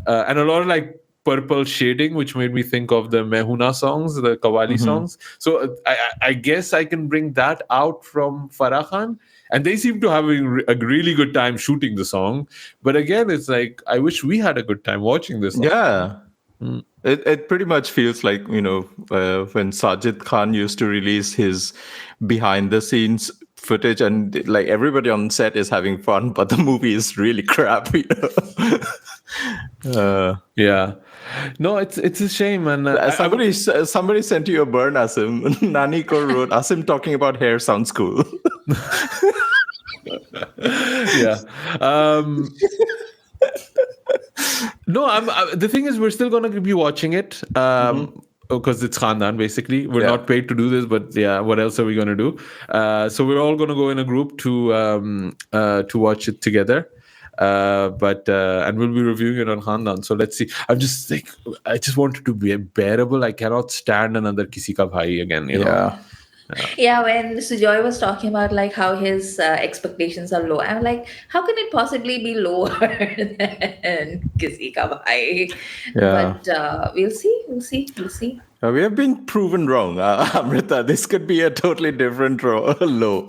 A: and a lot of like purple shading, which made me think of the Mehuna songs, the Qawwali songs. So I guess I can bring that out from Farah Khan. And they seem to have a really good time shooting the song. But again, it's like, I wish we had a good time watching this song.
B: Yeah. It pretty much feels like, when Sajid Khan used to release his behind the scenes footage, and like everybody on set is having fun, but the movie is really crap.
A: Yeah. No, it's a shame. And
B: somebody sent you a burn, Asim. Nani Kaur wrote, Asim talking about hair sounds cool.
A: Yeah. No, the thing is, we're still going to be watching it because it's Khandaan, basically. We're not paid to do this, but yeah, what else are we going to do? So we're all going to go in a group to watch it together. And we'll be reviewing it on Khandaan. So let's see. I just want it to be bearable. I cannot stand another Kisi Ka Bhai again. You know?
F: Yeah, when Sujoy was talking about like how his expectations are low, I'm like, how can it possibly be lower than Kisi Ka Bhai?
B: Yeah.
F: But we'll see.
B: We have been proven wrong, Amrita. This could be a totally different low.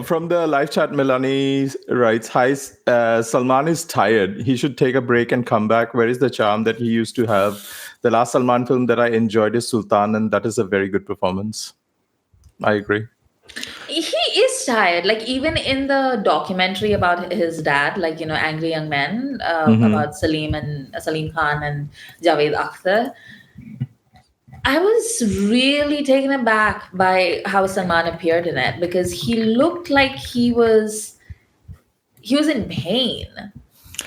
B: From the live chat, Melanie writes, "Hi, Salman is tired. He should take a break and come back. Where is the charm that he used to have? The last Salman film that I enjoyed is Sultan, and that is a very good performance." I agree.
F: He is tired. Like even in the documentary about his dad, like Angry Young Men, about Salim Khan and Javed Akhtar. I was really taken aback by how Salman appeared in it, because he looked like he was in pain.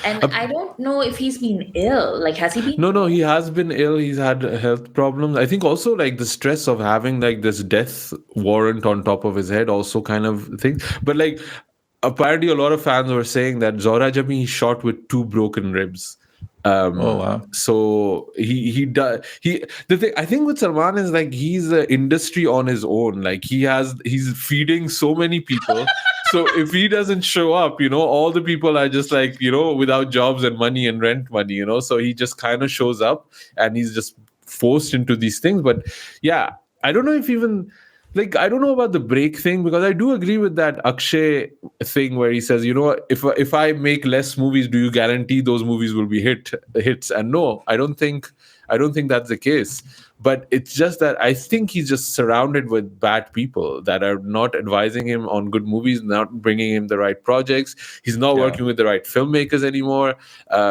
F: And I don't know if he's been ill. Like, has he been?
A: No, he has been ill. He's had health problems. I think also like the stress of having like this death warrant on top of his head also kind of thing. But like apparently a lot of fans were saying that Zora Jami he shot with 2 broken ribs.
B: Oh wow!
A: So he does. The thing I think with Salman is like he's an industry on his own. Like he's feeding so many people. So if he doesn't show up, all the people are just like, without jobs and money and rent money, so he just kind of shows up and he's just forced into these things. But yeah, I don't know if even like, I don't know about the break thing, because I do agree with that Akshay thing where he says, if I make less movies, do you guarantee those movies will be hits? And no, I don't think that's the case. But it's just that I think he's just surrounded with bad people that are not advising him on good movies, not bringing him the right projects. He's not working with the right filmmakers anymore.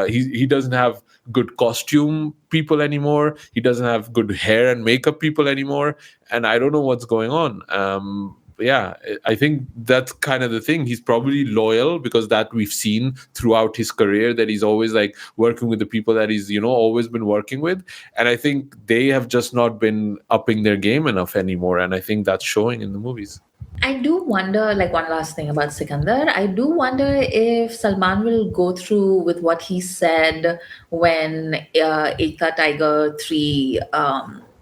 A: He doesn't have good costume people anymore. He doesn't have good hair and makeup people anymore. And I don't know what's going on. Yeah, I think that's kind of the thing. He's probably loyal because that we've seen throughout his career, that he's always like working with the people that he's, always been working with. And I think they have just not been upping their game enough anymore. And I think that's showing in the movies.
F: I do wonder, like one last thing about Sikandar, I do wonder if Salman will go through with what he said when Ekta Tiger 3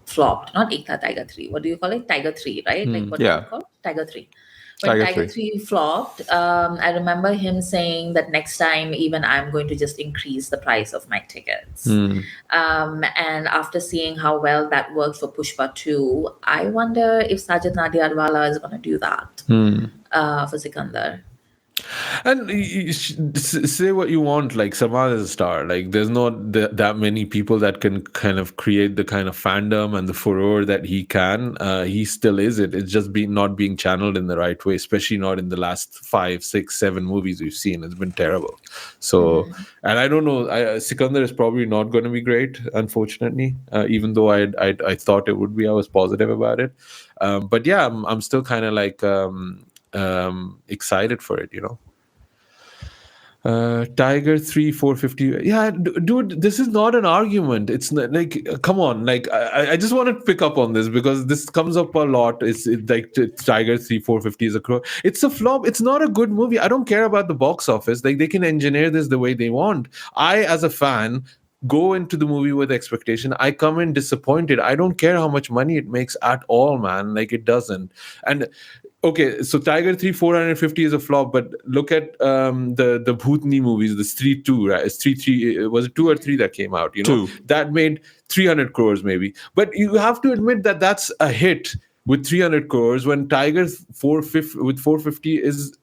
F: flopped. Not Ekta Tiger 3. What do you call it? Tiger 3, right? Like what do you call it? Tiger 3. When Tiger 3 flopped, I remember him saying that next time, even I'm going to just increase the price of my tickets. And after seeing how well that worked for Pushpa 2, I wonder if Sajid Nadiadwala is going to do that for Sikandar.
A: And say what you want, like Samad is a star. Like there's not that many people that can kind of create the kind of fandom and the furore that he can. He still is it. It's just not being channeled in the right way, especially not in the last 5, 6, 7 movies we've seen. It's been terrible. So, and I don't know. Sikandar is probably not going to be great, unfortunately. Even though I thought it would be, I was positive about it. But yeah, I'm still kind of like. Excited for it, Tiger 3 450. Yeah, dude, this is not an argument. It's not, like, come on, like I just want to pick up on this because this comes up a lot. It's like Tiger 3 450 is a crore. It's a flop. It's not a good movie. I don't care about the box office. Like they can engineer this the way they want. I, as a fan, go into the movie with expectation. I come in disappointed. I don't care how much money it makes at all, man. Like it doesn't. And okay, so Tiger 3 450 is a flop, but look at the Bhutni movies, the Street 2, right? Street 3, was it 2 or 3 that came out?
B: 2.
A: That made 300 crores maybe. But you have to admit that that's a hit with 300 crores when Tiger 450 with 450 is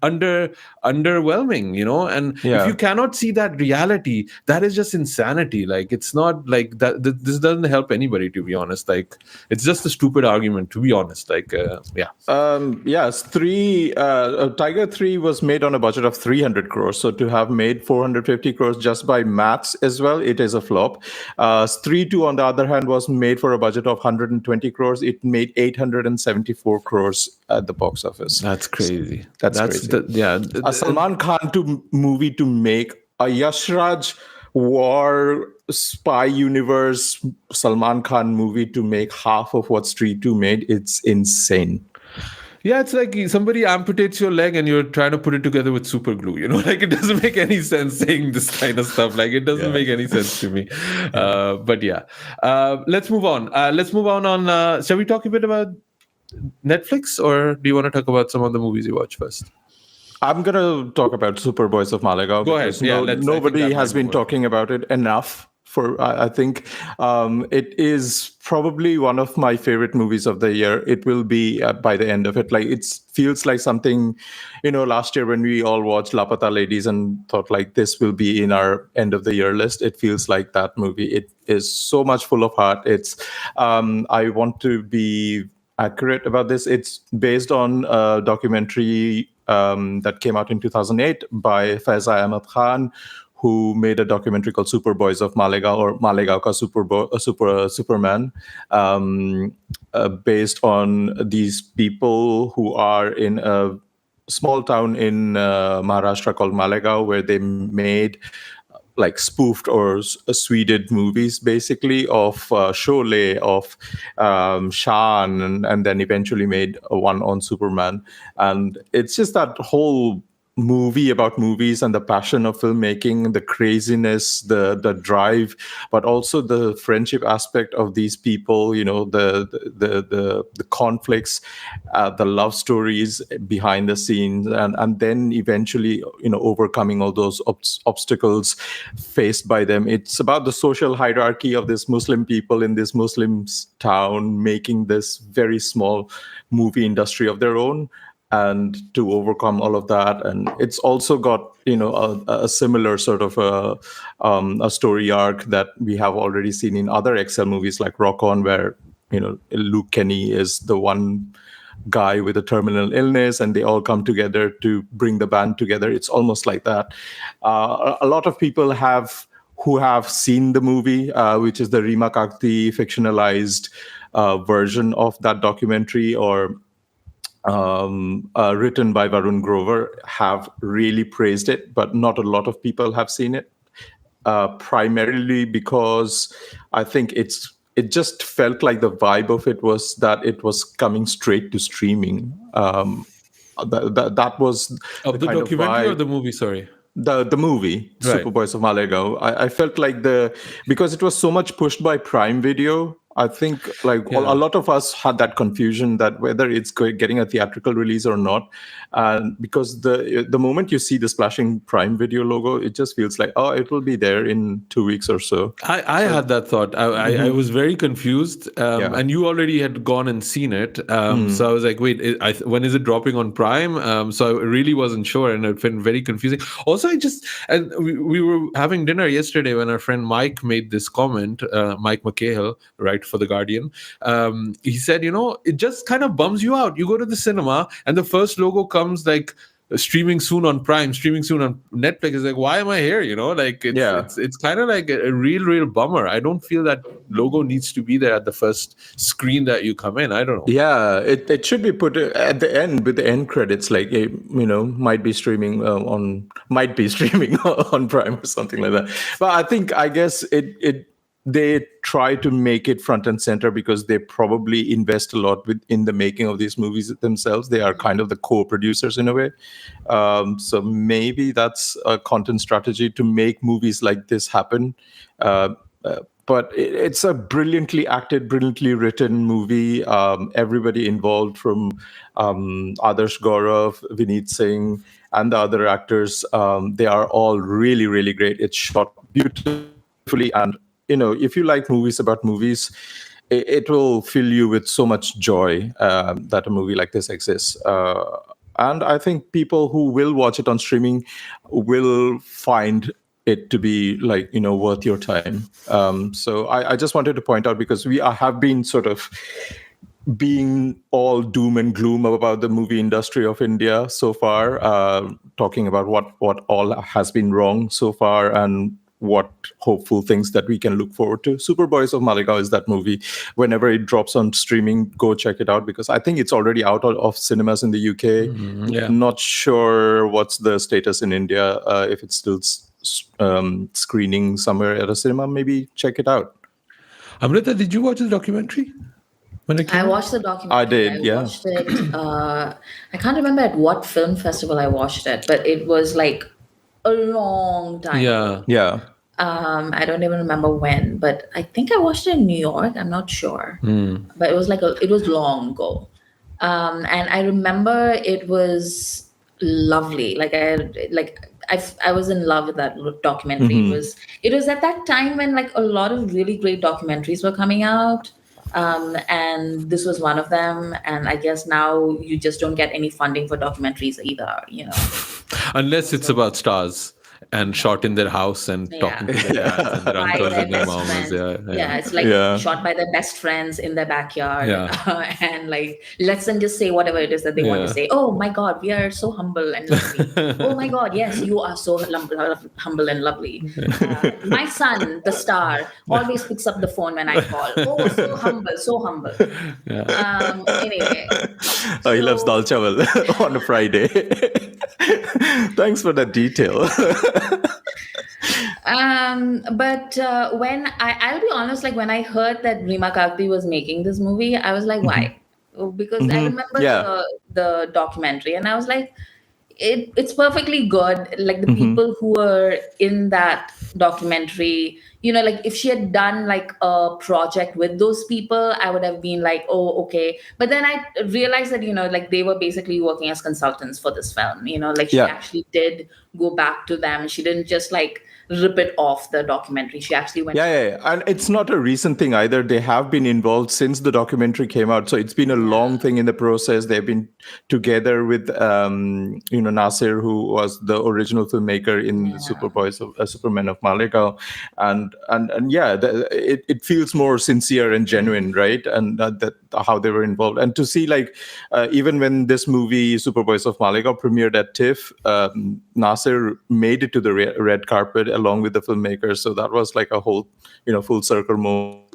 A: underwhelming, and if you cannot see that reality, that is just insanity. Like it's not like that. This doesn't help anybody, to be honest. Like it's just a stupid argument, to be honest. Like
B: yes, Tiger 3 was made on a budget of 300 crores, so to have made 450 crores just by maths as well, it is a flop. Street 2 on the other hand was made for a budget of 120 crores. It made 874 crores at the box office.
A: That's crazy.
B: That's crazy. A Salman Khan movie to make a Yashraj war spy universe Salman Khan movie to make half of what Street 2 made. It's insane.
A: Yeah, it's like somebody amputates your leg and you're trying to put it together with super glue, like it doesn't make any sense saying this kind of stuff. Like it doesn't make any sense to me. But yeah, let's move on. Shall we talk a bit about Netflix, or do you want to talk about some of the movies you watch first?
B: I'm going to talk about Super Boys of Malegaon.
A: Go ahead.
B: Nobody has been talking about it enough. I think it is probably one of my favorite movies of the year. It will be by the end of it. Like it feels like something, last year when we all watched Lapata Ladies and thought like this will be in our end of the year list. It feels like that movie. It is so much full of heart. It's I want to be accurate about this. It's based on a documentary that came out in 2008 by Faiza Ahmed Khan, who made a documentary called Super Boys of Malegaon, or Malegaon Ka Superman, based on these people who are in a small town in Maharashtra called Malegaon, where they made like spoofed or sweded movies, basically, of Sholay, of Shan, and then eventually made one on Superman. And it's just that whole movie about movies and the passion of filmmaking, the craziness, the drive, but also the friendship aspect of these people. The conflicts, the love stories behind the scenes, and then eventually overcoming all those obstacles faced by them. It's about the social hierarchy of this Muslim people in this Muslim town, making this very small movie industry of their own, and to overcome all of that. And it's also got a similar sort of a story arc that we have already seen in other Excel movies like Rock On, where Luke Kenny is the one guy with a terminal illness, and they all come together to bring the band together. It's almost like that. A lot of people who have seen the movie, which is the Rima Kakti fictionalized version of that documentary, or written by Varun Grover, have really praised it, but not a lot of people have seen it. Primarily because I think it just felt like the vibe of it was that it was coming straight to streaming. That was
A: Of the
B: kind of
A: documentary or
B: vibe.
A: the movie? Sorry.
B: The movie
A: Right.
B: Superboys of Malegaon. I felt like because it was so much pushed by Prime Video, I think a lot of us had that confusion that whether it's getting a theatrical release or not. And because the moment you see the splashing Prime Video logo, it just feels like, oh, it will be there in 2 weeks or so.
A: I had that thought. I was very confused. And you already had gone and seen it. So I was like, wait, when is it dropping on Prime? So I really wasn't sure, and it felt very confusing. Also, we were having dinner yesterday when our friend Mike made this comment, Mike McCahill, right, for The Guardian. He said, it just kind of bums you out. You go to the cinema and the first logo comes like streaming soon on Prime, streaming soon on Netflix. Is like, why am I here? It's kind of like a real bummer. I don't feel that logo needs to be there at the first screen that you come in. I don't know.
B: Yeah, it should be put at the end with the end credits, like might be streaming on Prime or something like that. But I guess they try to make it front and center because they probably invest a lot in the making of these movies themselves. They are kind of the co-producers in a way. So maybe that's a content strategy to make movies like this happen. But it's a brilliantly acted, brilliantly written movie. Everybody involved, from Adarsh Gaurav, Vineet Singh, and the other actors, they are all really, really great. It's shot beautifully, and if you like movies about movies, it will fill you with so much joy that a movie like this exists. And I think people who will watch it on streaming will find it to be worth your time. So I just wanted to point out, because we have been sort of being all doom and gloom about the movie industry of India so far, talking about what all has been wrong so far and what hopeful things that we can look forward to. Superboys of Malegaon is that movie. Whenever it drops on streaming, go check it out, because I think it's already out of cinemas in the UK. Not sure what's the status in India, if it's still screening somewhere at a cinema. Maybe check it out.
A: Amrita, did you watch the documentary?
F: I watched the documentary.
B: I did, yeah.
F: Watched it. I can't remember at what film festival I watched it, but it was like a long time ago.
B: Yeah.
F: I don't even remember when, but I think I watched it in New York. I'm not sure, but it was it was long ago. And I remember it was lovely. I was in love with that documentary. It was at that time when a lot of really great documentaries were coming out. And this was one of them. And I guess now you just don't get any funding for documentaries either,
A: Unless it's about stars and shot in their house and talking to their dads and their uncles and their mamas.
F: It's shot by their best friends in their backyard. And lets them just say whatever it is that they want to say. Oh my God, we are so humble and lovely. Oh my God, yes, you are so humble and lovely. My son, the star, always picks up the phone when I call. Oh, so humble, so humble. Anyway.
B: He loves dal chawal on a Friday. Thanks for that detail.
F: But when I'll be honest, when I heard that Rima Kakti was making this movie, I was like, why? Because I remember the documentary, and I was like, it's perfectly good. Like the people who were in that documentary, like if she had done like a project with those people, I would have been like, oh, okay. But then I realized that, like they were basically working as consultants for this film, like she
B: Yeah.
F: actually did go back to them. She didn't just like rip it off the documentary. She actually went.
B: Yeah. And it's not a recent thing either. They have been involved since the documentary came out. So it's been a long thing in the process. They've been together with, Nasir, who was the original filmmaker in Superman of Malegaon. And yeah, it feels more sincere and genuine, right? And that how they were involved. And to see like, even when this movie, Superboys of Malegaon, premiered at TIFF, Nasir made it to the red carpet along with the filmmakers. So that was like a whole, full circle moment.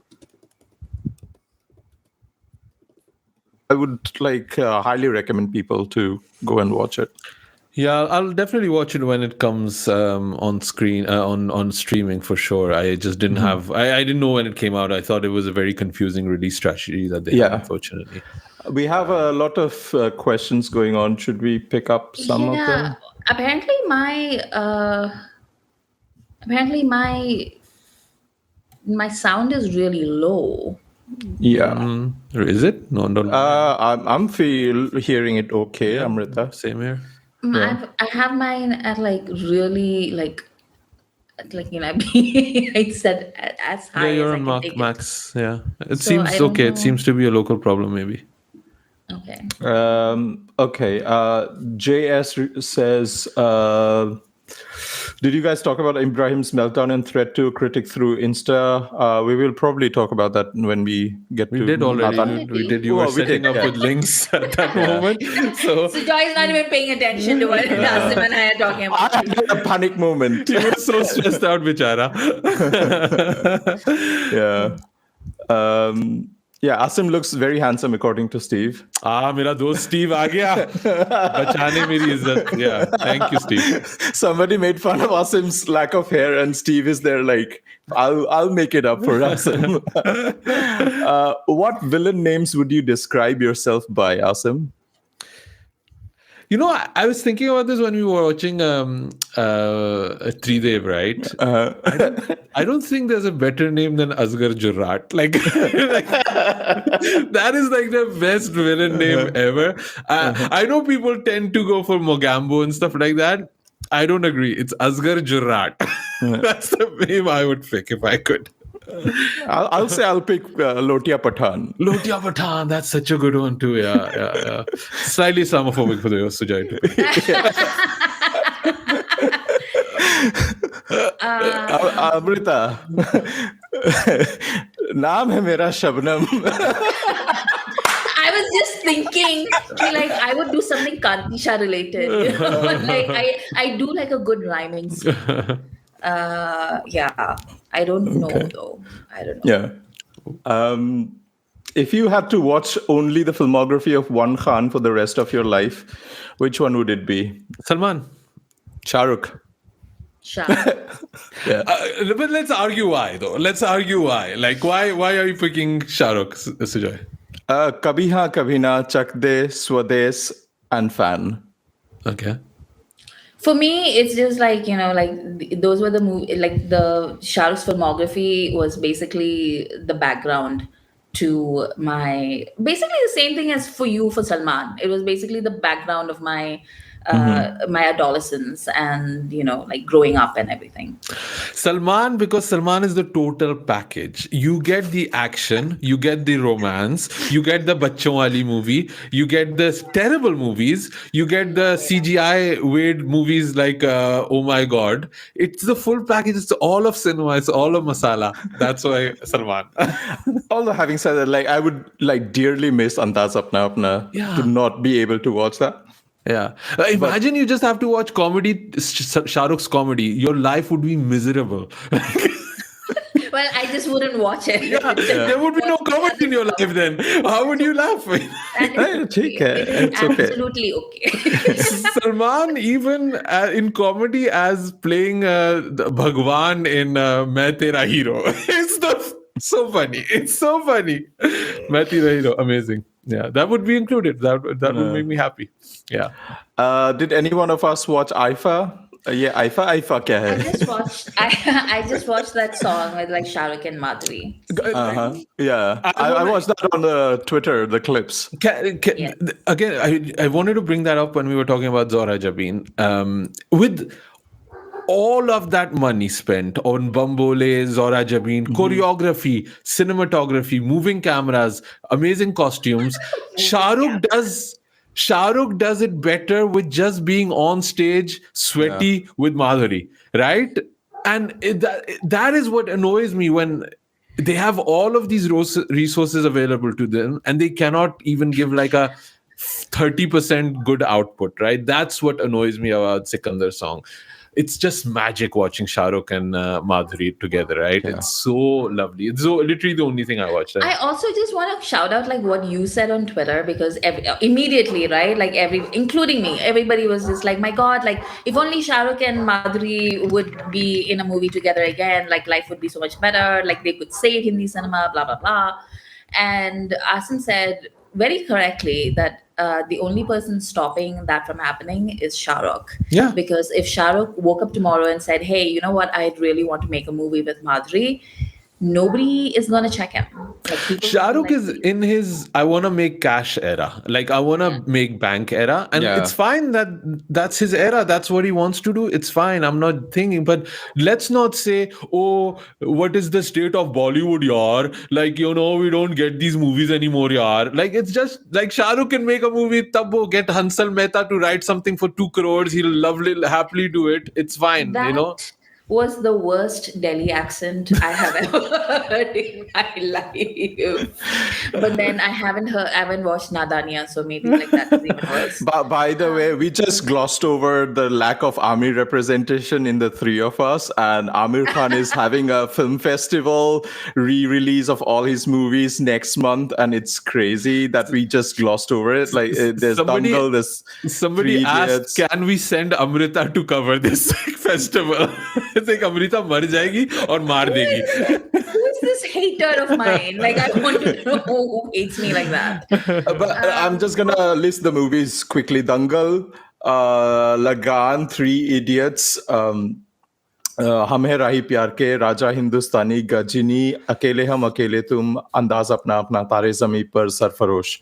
B: I would like highly recommend people to go and watch it.
A: Yeah, I'll definitely watch it when it comes on screen, on streaming for sure. I just didn't have, I didn't know when it came out. I thought it was a very confusing release strategy that they had, unfortunately.
B: We have a lot of questions going on. Should we pick up some of them?
F: Apparently my sound is really low.
B: Yeah.
A: Is it? No, don't.
B: I'm hearing it okay, Amrita.
A: Same here.
F: I have mine at like really like I said as high
A: Yeah, you're
F: as I
A: on
F: can take
A: max. Yeah, it
F: So
A: seems
F: I don't
A: okay. It
F: know.
A: seems to be a local problem, maybe.
F: Okay.
B: Okay. JS says, did you guys talk about Ibrahim's meltdown and threat to a critic through Insta? We will probably talk about that when we get to.
A: We did already.
B: Nathan.
A: We did. You were setting up with links at that moment. So
F: Joy is not even paying attention to what Nasim and I are talking about.
B: I had a panic moment.
A: he was so stressed out, bichara.
B: Yeah. Yeah, Asim looks very handsome according to Steve.
A: मेरा दोस्त Steve आ गया बचाने मेरी इज्जत. Yeah, thank you, Steve.
B: Somebody made fun of Asim's lack of hair, and Steve is there like, I'll make it up for Asim. What villain names would you describe yourself by, Asim?
A: I was thinking about this when we were watching Tridev, right? I don't think there's a better name than Asghar Jurrat. Like that is like the best villain name ever. I know people tend to go for Mogambo and stuff like that. I don't agree. It's Asghar Jurrat. That's the name I would pick if I could.
B: I'll say I'll pick Lotia Pathan.
A: Lotia Pathan, that's such a good one too. Yeah. Slightly Islamophobic for the Sujai to pick.
B: Amrita, नाम है मेरा Shabnam.
F: I was just thinking, like I would do something Kantisha related. Like I do like a good rhyming scheme. Yeah, I don't know though. I don't know.
B: Yeah. If you had to watch only the filmography of one Khan for the rest of your life, which one would it be?
A: Salman.
B: Shah Rukh.
A: Yeah. But let's argue why, though. Let's argue why. Like, why are you picking Shah Rukh, Sujoy?
B: Kabhi Haan Kabhi Na, Chak De, Swades, and Fan.
A: Okay.
F: For me, it's just like, those were the movie, like the Shah Rukh's filmography was basically the background to basically the same thing as for you, for Salman. It was basically the background of my adolescence and, like growing up and everything.
A: Salman, because Salman is the total package. You get the action, you get the romance, you get the Bachchon Wali movie, you get the terrible movies, you get the CGI weird movies like Oh My God. It's the full package. It's all of cinema. It's all of masala. That's why Salman.
B: Although having said that, like I would like dearly miss Andaz Apna Apna to not be able to watch that.
A: Yeah. Imagine you just have to watch comedy, Shah Rukh's comedy. Your life would be miserable.
F: Well, I just wouldn't watch it.
A: There would be no comedy in your life then. How would you laugh?
F: It's absolutely okay.
A: Salman, even in comedy, as playing Bhagwan in Main Tera Hero, it's the So funny. It's so funny. Matthew the hero, amazing. Yeah, that would be included. That would make me happy. Yeah.
B: Did any one of us watch IFA? Yeah, IFA kya
F: I
B: hai?
F: just watched. I just watched that song with like Shah Rukh and Madhuri.
B: Uh-huh. Yeah,
A: I
B: I
A: wanna-
B: watched that on the Twitter, the clips.
F: Yeah.
A: Again, I wanted to bring that up when we were talking about Zora Jabin. With all of that money spent on Bambole, Zora Jabin, choreography, cinematography, moving cameras, amazing costumes, Shah Rukh does it better with just being on stage, sweaty with Madhuri, right? And that is what annoys me when they have all of these resources available to them and they cannot even give like a 30% good output, right? That's what annoys me about Sikandar song. It's just magic watching Shah Rukh and Madhuri together, right?
B: Yeah.
A: It's so lovely. It's so literally the only thing I watched.
F: I also just want to shout out like what you said on Twitter because immediately, right? Like including me, everybody was just like, "My God! Like if only Shah Rukh and Madhuri would be in a movie together again, like life would be so much better. Like they could say it Hindi cinema, blah blah blah." And Asim said very correctly that the only person stopping that from happening is Shah Rukh.
A: Yeah.
F: Because if Shah Rukh woke up tomorrow and said, "Hey, you know what? I really want to make a movie with Madhuri," nobody is gonna check him. Like people
A: Shah
F: will
A: Rukh
F: be
A: is
F: like,
A: in his I want to make cash era. Like I want to make bank era. And
B: Yeah.
A: it's fine that that's his era. That's what he wants to do. It's fine. I'm not thinking. But let's not say, oh, what is the state of Bollywood, yaar? Like, we don't get these movies anymore, yaar. Like, it's just like Shah Rukh can make a movie, tab wo get Hansal Mehta to write something for 2 crores. He'll happily do it. It's fine,
F: that was the worst Delhi accent I have ever heard in my life. But then I haven't watched Nadania, so maybe like that is even worse.
B: By the way, we just glossed over the lack of army representation in the three of us, and Amir Khan is having a film festival re-release of all his movies next month, and it's crazy that we just glossed over it. Like there's Dangal, there's
A: Somebody
B: Three
A: asked,
B: Idiots.
A: can we send Amrita to cover this festival? It's like Amrita मर जाएगी और मार देगी.
F: Who is this hater of mine? Like I want to know who hates me like that.
B: But I'm just gonna list the movies quickly: Dangal, Lagan, Three Idiots, हम है राही प्यार के, राजा हिंदुस्तानी, गजनी, अकेले हम अकेले तुम, अंदाज अपना अपना, तारे जमी पर, Sarfarosh.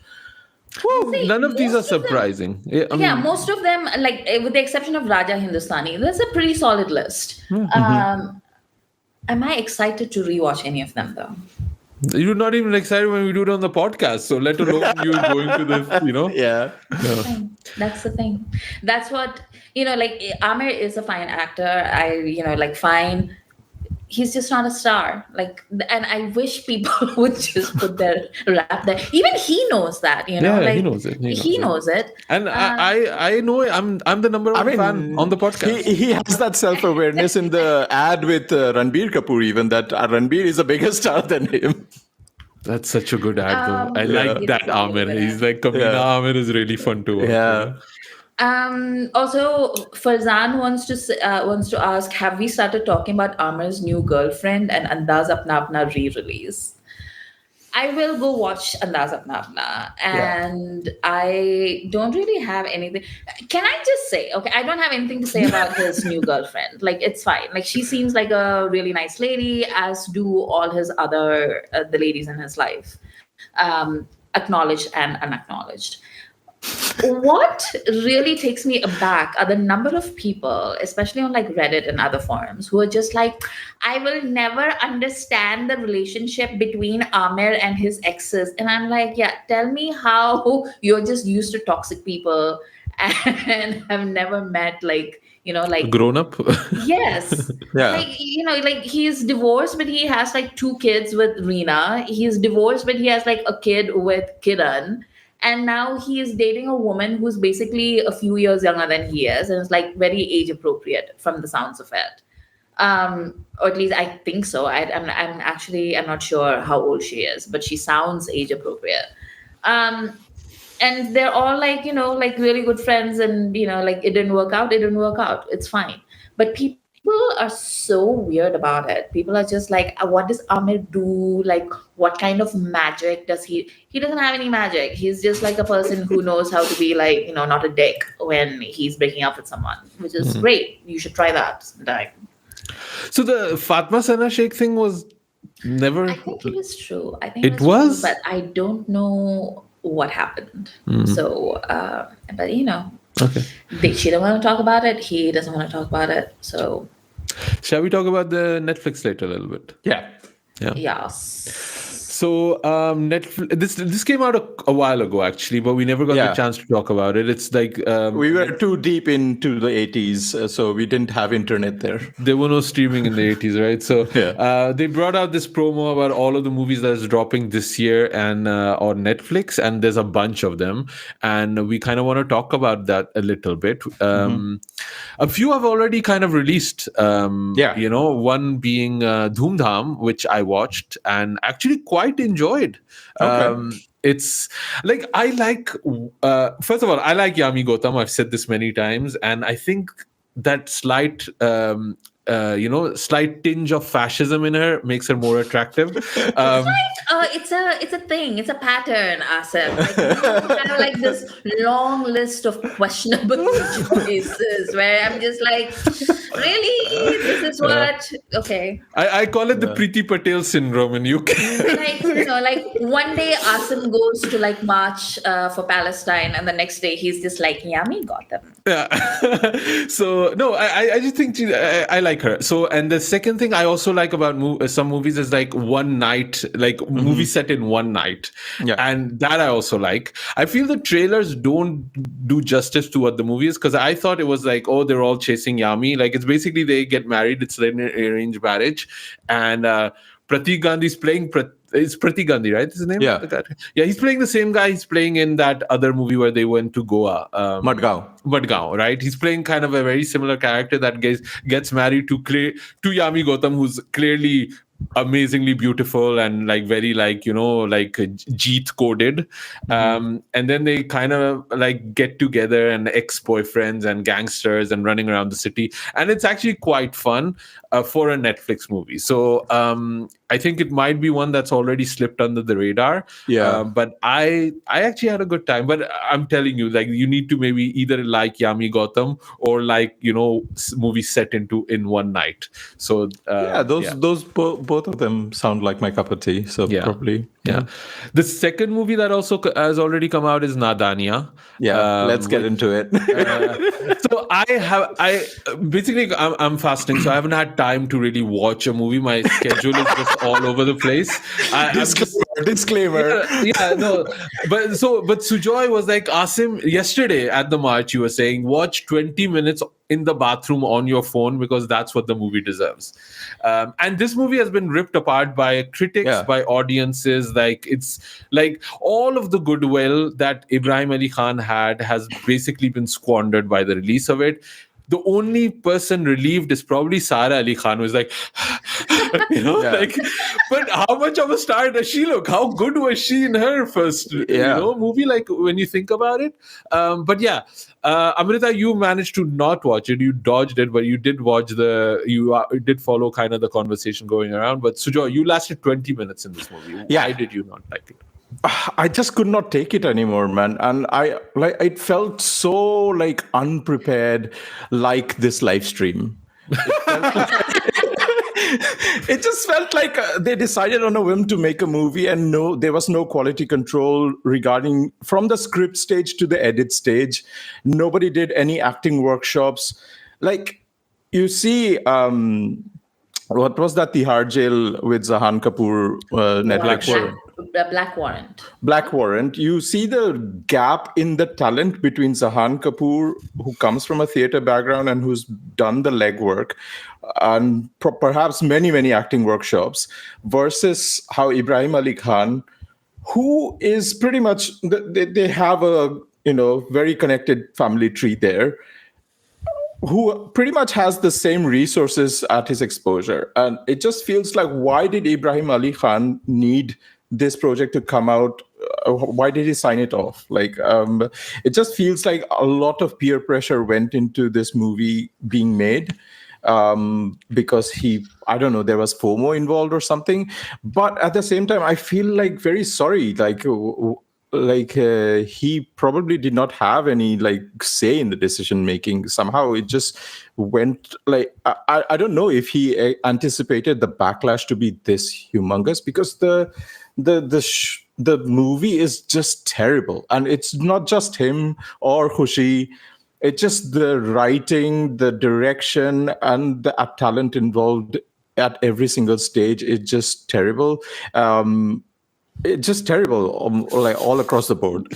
F: See,
A: None of these are
F: most of them-
A: surprising.
F: Yeah, most of them, like with the exception of Raja Hindustani, that's a pretty solid list. Am I excited to rewatch any of them though?
A: You're not even excited when we do it on the podcast, so let alone you going to this,
B: Yeah.
F: That's the thing. That's what like Amir is a fine actor. Fine. He's just not a star. And I wish people would just put their rap there. Even he knows that,
A: Yeah, he knows it.
F: He knows it.
A: And I know I'm the number one fan on the podcast.
B: He has that self-awareness in the ad with Ranbir Kapoor, even that Ranbir is a bigger star than him.
A: That's such a good ad, though. I
F: Yeah.
A: like that
F: Yeah.
A: Amir. He's like Kamina Amir is really fun to watch.
B: Yeah.
F: Also, Farzan wants to ask, have we started talking about Amir's new girlfriend and Andaz Apna Apna re-release? I will go watch Andaz Apna Apna, and I don't really have anything. Can I just say, okay, I don't have anything to say about his new girlfriend. Like, it's fine. Like, she seems like a really nice lady, as do all his other the ladies in his life, acknowledged and unacknowledged. What really takes me aback are the number of people, especially on like Reddit and other forums, who are just like, I will never understand the relationship between Amir and his exes. And I'm like, yeah, tell me how you're just used to toxic people and have never met like
A: Grown up.
F: yes.
B: Yeah.
F: Like he's divorced, but he has like 2 kids with Reena. He's divorced, but he has like a kid with Kiran. And now he is dating a woman who's basically a few years younger than he is, and it's like very age appropriate from the sounds of it. Or at least I think so. I'm not sure how old she is, but she sounds age appropriate. And they're all like like really good friends, and like it didn't work out. It's fine. But people people are so weird about it. People are just like, what does Amir do? Like, what kind of magic does he? He doesn't have any magic. He's just like a person who knows how to be like, not a dick when he's breaking up with someone, which is great. You should try that sometime.
A: So the Fatma Sana Sheikh thing was never.
F: I think it was true. I think
A: It
F: it was,
A: was?
F: true, but I don't know what happened. So, but
A: Okay.
F: she don't want to talk about it. He doesn't want to talk about it. So,
A: Shall we talk about the Netflix later a little bit?
B: Yeah.
F: yes.
A: So Netflix. This came out a while ago actually, but we never got the chance to talk about it. It's like
B: We were too deep into the 80s, so we didn't have internet there.
A: there were no streaming in the 80s, right? So they brought out this promo about all of the movies that is dropping this year and on Netflix, and there's a bunch of them, and we kind of want to talk about that a little bit. A few have already kind of released. One being Dhoom Dham, which I watched and actually quite enjoyed. It's like first of all, I like Yami Gautam. I've said this many times, and I think that slight slight tinge of fascism in her makes her more attractive.
F: It's a thing. It's a pattern, Asif. Like, kind of like this long list of questionable choices where I'm just like, really? This is what? Okay.
A: I call it the Priti Patel syndrome in UK.
F: Like one day Asim goes to like march for Palestine, and the next day he's just like, Yami got them.
A: Yeah. So no, I just think I like her. So, and the second thing I also like about some movies is like one night, like movie set in one night.
B: Yeah.
A: And that I also like. I feel the trailers don't do justice to what the movie is, because I thought it was like, oh, they're all chasing Yami. Like it's basically they get married. It's an arranged marriage. And Pratik Gandhi's playing it's Pratik Gandhi, right? Is his name?
B: Yeah.
A: Yeah, he's playing the same guy he's playing in that other movie where they went to Goa. Madgaon, right? He's playing kind of a very similar character that gets married to Yami Gautam, who's clearly amazingly beautiful and like very like Jeet coded. And then they kind of like get together and ex-boyfriends and gangsters and running around the city. And it's actually quite fun for a Netflix movie. So I think it might be one that's already slipped under the radar. But I actually had a good time. But I'm telling you, like, you need to maybe either like Yami Gautam or like, movies set in one night. So
B: those both of them sound like my cup of tea. So probably.
A: Yeah. The second movie that also has already come out is Nadania.
B: Let's get into it.
A: So I'm fasting, so I haven't had time to really watch a movie. My schedule is just all over the place.
B: Disclaimer.
A: But Sujoy was like, Asim, yesterday at the march, you were saying, watch 20 minutes in the bathroom on your phone because that's what the movie deserves. And this movie has been ripped apart by critics, by audiences. Like, it's like all of the goodwill that Ibrahim Ali Khan had has basically been squandered by the release of it. The only person relieved is probably Sara Ali Khan, who's like, but how much of a star does she look? How good was she in her first movie? Like, when you think about it. Amrita, you managed to not watch it. You dodged it, but you did watch you did follow kind of the conversation going around. But Sujoy, you lasted 20 minutes in this movie. Why did you not like it?
B: I just could not take it anymore, man. And it felt so like unprepared, like this live stream. It just felt like they decided on a whim to make a movie, and there was no quality control regarding from the script stage to the edit stage. Nobody did any acting workshops. Like, you see, what was that Tihar jail with Zahan Kapoor Netflix? Black Warrant. You see the gap in the talent between Zahan Kapoor, who comes from a theater background and who's done the legwork, and perhaps many, many acting workshops, versus how Ibrahim Ali Khan, who is pretty much, they have a very connected family tree there, who pretty much has the same resources at his exposure. And it just feels like, why did Ibrahim Ali Khan need this project to come out? Why did he sign it off? Like, it just feels like a lot of peer pressure went into this movie being made. because I don't know, there was FOMO involved or something. But at the same time, I feel like very sorry. He probably did not have any say in the decision making. Somehow it just went I don't know if he anticipated the backlash to be this humongous, because the movie is just terrible, and it's not just him or Khushi. It's just the writing, the direction, and the talent involved at every single stage. It's just terrible. It's just terrible, all across the board.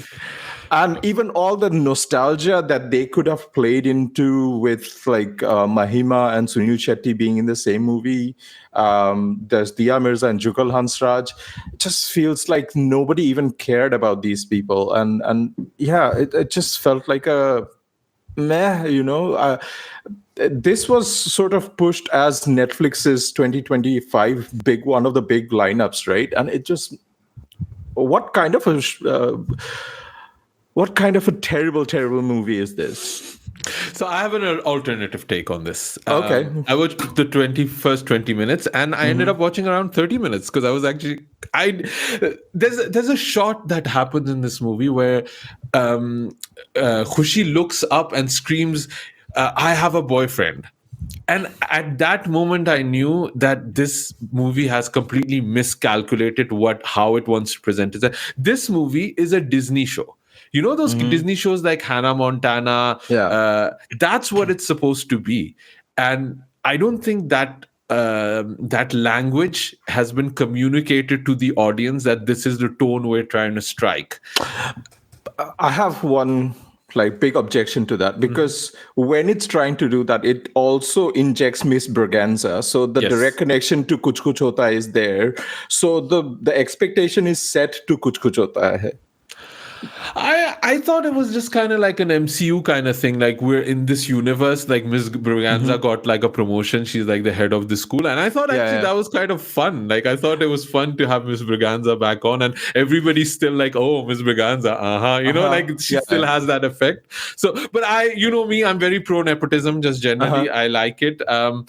B: And even all the nostalgia that they could have played into with Mahima and Sunil Shetty being in the same movie. There's Diya Mirza and Jugal Hansraj. It just feels like nobody even cared about these people. And yeah, it just felt like a meh, this was sort of pushed as Netflix's 2025 one of the big lineups, right? And it just, what kind of a terrible movie is this?
A: So I have an alternative take on this.
B: Okay.
A: I watched the first 20 minutes, and I ended up watching around 30 minutes because I was actually there's a shot that happens in this movie where Khushi looks up and screams, "I have a boyfriend." And at that moment, I knew that this movie has completely miscalculated how it wants to present it. This movie is a Disney show. You know those Disney shows like Hannah Montana?
B: Yeah.
A: That's what it's supposed to be. And I don't think that that language has been communicated to the audience, that this is the tone we're trying to strike.
B: I have one big objection to that, because when it's trying to do that, it also injects Miss Braganza. So the direct connection to Kuch Kuch Hota Hai is there. So the expectation is set to Kuch Kuch Hota Hai.
A: I thought it was just kind of like an MCU kind of thing. Like, we're in this universe, like Miss Braganza got like a promotion. She's like the head of the school. And I thought that was kind of fun. Like, I thought it was fun to have Miss Braganza back on, and everybody's still like, oh, Miss Braganza, she still has that effect. So, but me, I'm very pro nepotism, just generally. I like it. And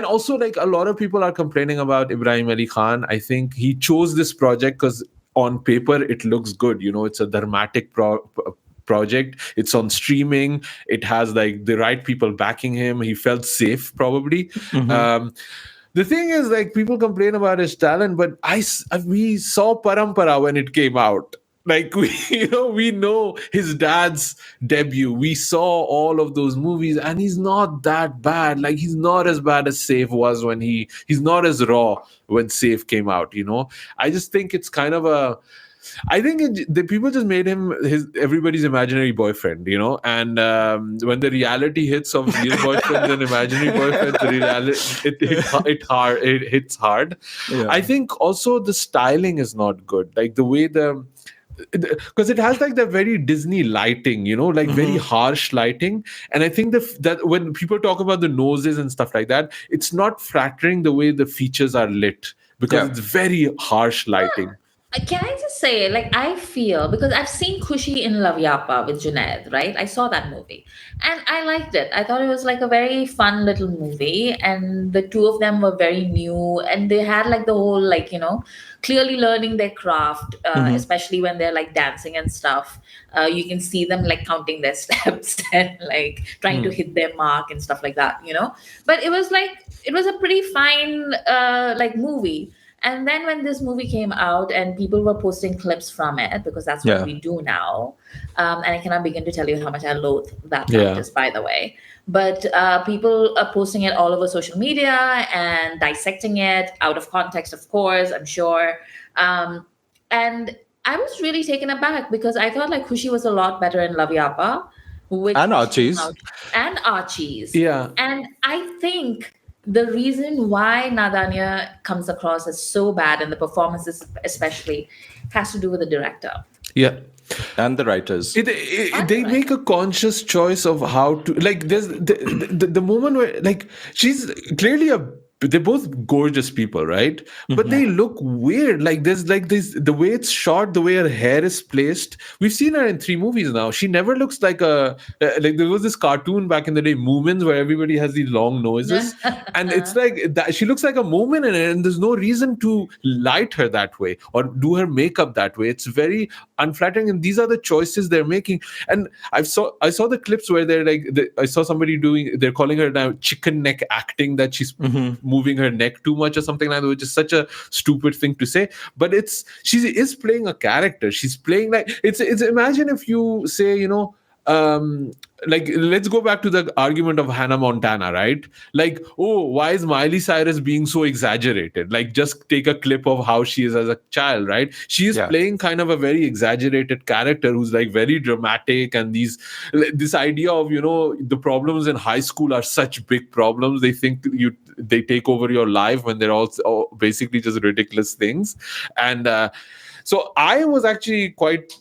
A: also, like, a lot of people are complaining about Ibrahim Ali Khan. I think he chose this project because on paper it looks good. It's a dramatic project. It's on streaming. It has like the right people backing him. He felt safe, probably. The thing is, like, people complain about his talent, but we saw Parampara when it came out. Like, we know his dad's debut. We saw all of those movies, and he's not that bad. Like, he's not as bad as Safe was when he's not as raw when Safe came out. I just think it's kind of the people just made him everybody's imaginary boyfriend, and when the reality hits of real boyfriends and imaginary boyfriends, the reality it hits hard. Yeah. I think also the styling is not good. Like, the way because it has like the very Disney lighting, very harsh lighting. And I think that when people talk about the noses and stuff like that, it's not flattering the way the features are lit, because it's very harsh lighting.
F: Can I just say, like, I feel, because I've seen Khushi in Love Yapa with Junaid, right? I saw that movie and I liked it. I thought it was like a very fun little movie, and the two of them were very new, and they had like the whole, like, clearly learning their craft, especially when they're like dancing and stuff. You can see them like counting their steps and like trying to hit their mark and stuff like that, But it was a pretty fine like movie. And then when this movie came out and people were posting clips from it, because that's what we do now, and I cannot begin to tell you how much I loathe that practice, by the way. But people are posting it all over social media and dissecting it out of context, of course, I'm sure. And I was really taken aback, because I thought like Khushi was a lot better in Love Yapa.
B: And Archie's.
F: And Archie's.
A: Yeah.
F: And I think the reason why Nadanya comes across as so bad, and the performances especially, has to do with the director.
A: Yeah.
B: And the writers.
A: They make a conscious choice of how to, like, there's the moment where, like, she's clearly a they're both gorgeous people, right? But they look weird. Like there's like this, the way it's shot, the way her hair is placed. We've seen her in 3 movies now. She never looks like like there was this cartoon back in the day, Moomins, where everybody has these long noses, and it's like that. She looks like a Moomin in it, and there's no reason to light her that way or do her makeup that way. It's very unflattering, and these are the choices they're making. And I saw the clips where they're like, I saw somebody they're calling her now chicken neck acting, that she's moving her neck too much or something like that, which is such a stupid thing to say. But she is playing a character. She's playing like it's imagine if you say, like, let's go back to the argument of Hannah Montana, right? Like, oh, why is Miley Cyrus being so exaggerated? Like, just take a clip of how she is as a child, right? She is playing kind of a very exaggerated character who's like very dramatic, and this idea of, the problems in high school are such big problems. They think they take over your life when they're all basically just ridiculous things. And so I was actually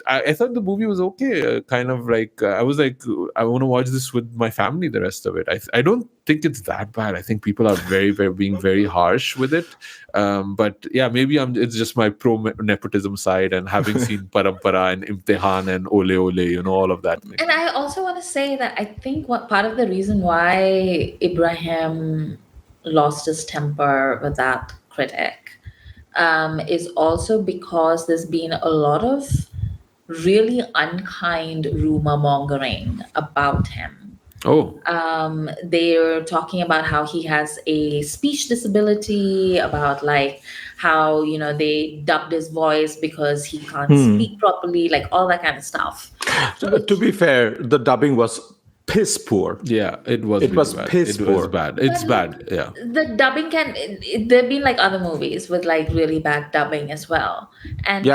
A: I thought the movie was okay. Kind of like, I was like, I want to watch this with my family the rest of it. I don't think it's that bad. I think people are very, very being very harsh with it. But yeah, maybe it's just my pro-nepotism side, and having seen Parampara and Imtihan and Ole Ole, all of that.
F: And I also want to say that I think what part of the reason why Ibrahim lost his temper with that critic is also because there's been a lot of really unkind rumor mongering about him.
A: Oh.
F: They're talking about how he has a speech disability, about like how, they dubbed his voice because he can't speak properly, like all that kind of stuff.
B: To be fair, the dubbing was piss poor.
A: Yeah, it was.
B: It was
A: bad.
B: piss
A: It
B: poor.
A: was bad. It's bad. Yeah.
F: The dubbing there've been like other movies with like really bad dubbing as well, and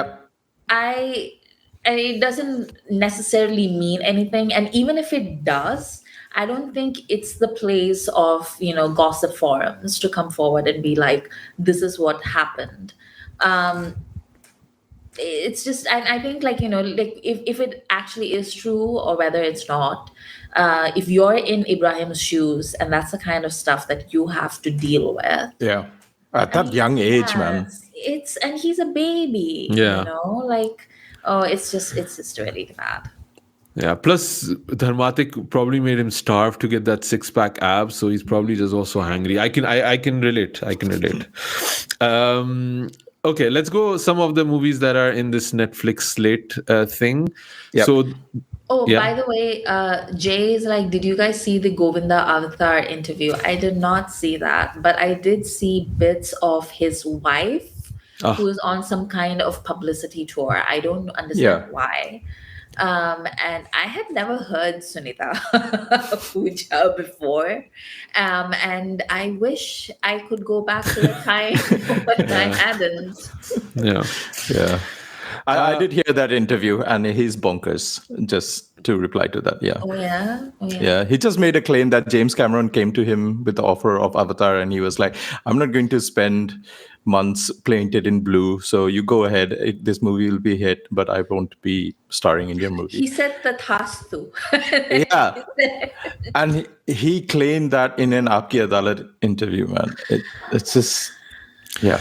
F: and it doesn't necessarily mean anything. And even if it does, I don't think it's the place of gossip forums to come forward and be like, this is what happened. It's just, and I think like like if it actually is true or whether it's not, if you're in Ibrahim's shoes and that's the kind of stuff that you have to deal with,
B: at that young age, man,
F: and he's a baby, like, it's just really bad.
A: Yeah, plus Dharmatik probably made him starve to get that 6-pack abs, so he's probably just also hungry. I can relate. Okay, let's go some of the movies that are in this Netflix slate thing. Yep. So,
F: by the way, Jay is like, did you guys see the Govinda Avatar interview? I did not see that, but I did see bits of his wife, who is on some kind of publicity tour. I don't understand why. And I had never heard Sunita Puja before. And I wish I could go back to the time, but I hadn't.
A: Yeah.
B: I did hear that interview, and he's bonkers, just to reply to that.
F: Oh, yeah?
B: Yeah, he just made a claim that James Cameron came to him with the offer of Avatar, and he was like, I'm not going to spend months painted in blue, so you go ahead, this movie will be a hit, but I won't be starring in your movie.
F: He said Tathastu.
B: Yeah. And he claimed that in an Aapki Adalat interview, man. It's just, yeah.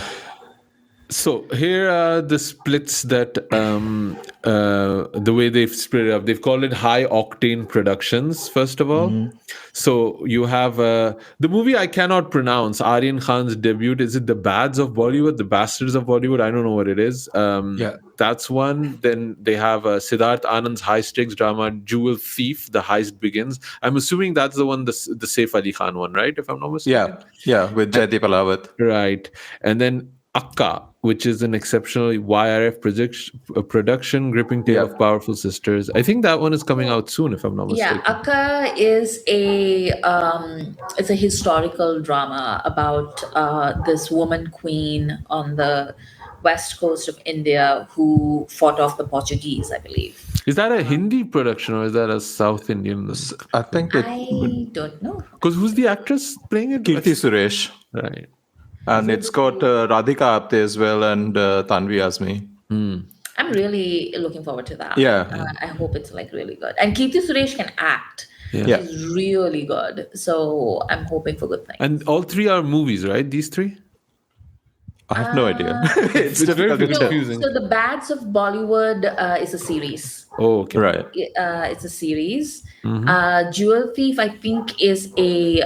A: So here are the splits that the way they've split it up. They've called it high octane productions, first of all. So you have the movie I cannot pronounce, Aryan Khan's debut. Is it The Bads of Bollywood, The Bastards of Bollywood? I don't know what it is. That's one. Then they have Siddharth Anand's high stakes drama, Jewel Thief, The Heist Begins. I'm assuming that's the one, the Saif Ali Khan one, right? If I'm not mistaken.
B: Yeah, with Jaideep Alawat.
A: Right. And then Akka, which is an exceptionally YRF production, gripping tale of powerful sisters. I think that one is coming out soon, if I'm not mistaken.
F: Yeah, Akka is it's a historical drama about this woman queen on the west coast of India who fought off the Portuguese, I believe.
A: Is that a Hindi production or is that a South Indian?
B: I think
F: I don't know.
A: Because who's the actress playing it?
B: Kirti Suresh.
A: Right.
B: And it's got Radhika Apte as well, and Tanvi Azmi.
F: I'm really looking forward to that.
B: Yeah.
F: I hope it's like really good. And Kirti Suresh can act.
B: Yeah.
F: She's really good. So I'm hoping for good things.
A: And all three are movies, right? These three?
B: I have no idea.
A: It's very
B: difficult to tell.
A: confusing.
F: So the Bads of Bollywood is a series.
A: Oh, okay.
B: Right.
F: It's a series. Jewel Thief, I think, is a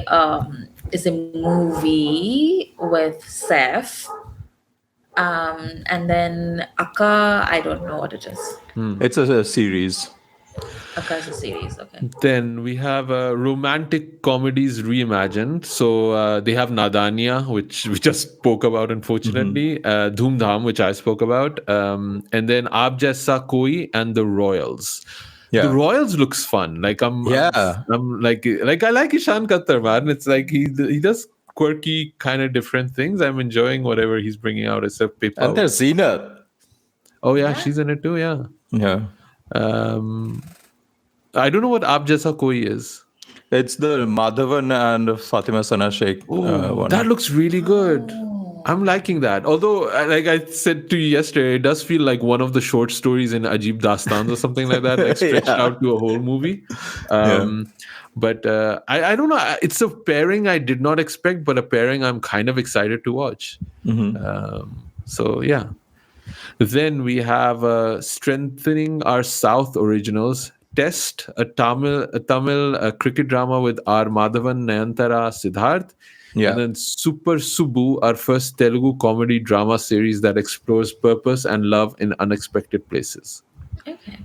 F: movie with Seth. And then Akka, I don't know what it is.
B: It's a series.
F: Akka is a series. Okay.
A: Then we have romantic comedies reimagined. So they have Nadania, which we just spoke about, unfortunately. Dhoom Dham, which I spoke about. And then Aap Jaisa Koi and The Royals.
B: Yeah.
A: The Royals looks fun. Like I'm like I like Ishan Khattar, man. It's like he does quirky kind of different things. I'm enjoying whatever he's bringing out except paper.
B: And there's Zenith.
A: Oh yeah, she's in it too. Yeah.
B: Yeah.
A: I don't know what Aap Jaisa Koi is.
B: It's the Madhavan and Fatima Sana Sheikh one.
A: That looks really good. I'm liking that. Although, like I said to you yesterday, it does feel like one of the short stories in Ajib Dastans or something like that, like stretched out to a whole movie. But I don't know. It's a pairing I did not expect, but a pairing I'm kind of excited to watch. So, yeah. Then we have Strengthening Our South Originals. Test, a Tamil cricket drama with R. Madhavan, Nayantara, Siddharth.
B: Yeah.
A: And then Super Subbu, our first Telugu comedy drama series that explores purpose and love in unexpected places.
F: Okay.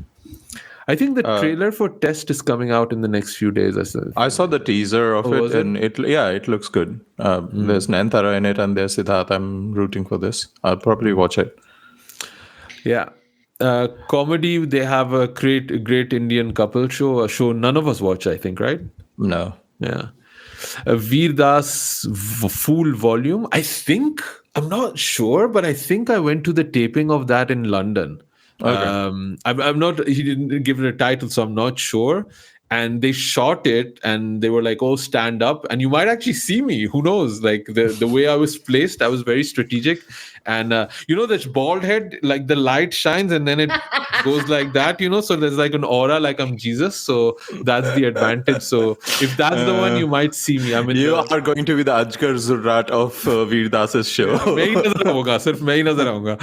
A: I think the trailer for Test is coming out in the next few days.
B: I saw the teaser of it,
A: was it?
B: and it looks good. There's Nayantara in it, and there's Siddharth. I'm rooting for this. I'll probably watch it.
A: Yeah. Comedy, they have a great Indian couple show, a show none of us watch, I think, right?
B: No.
A: Yeah. Veer Das Fool Volume. I'm not sure, but I think I went to the taping of that in London.
B: Okay.
A: I'm not, he didn't give it a title, so I'm not sure. And they shot it and they were like, oh, stand up. And you might actually see me. Who knows? Like the way I was placed, I was very strategic. And this bald head, like the light shines and then it goes like that, so there's like an aura like I'm Jesus. So that's the advantage. So if that's the one, you might see me.
B: You are going to be the Ajgar Zurrat of Veer Das's show.
A: मैं ही नजर आऊंगा, सिर्फ मैं ही नजर आऊंगा.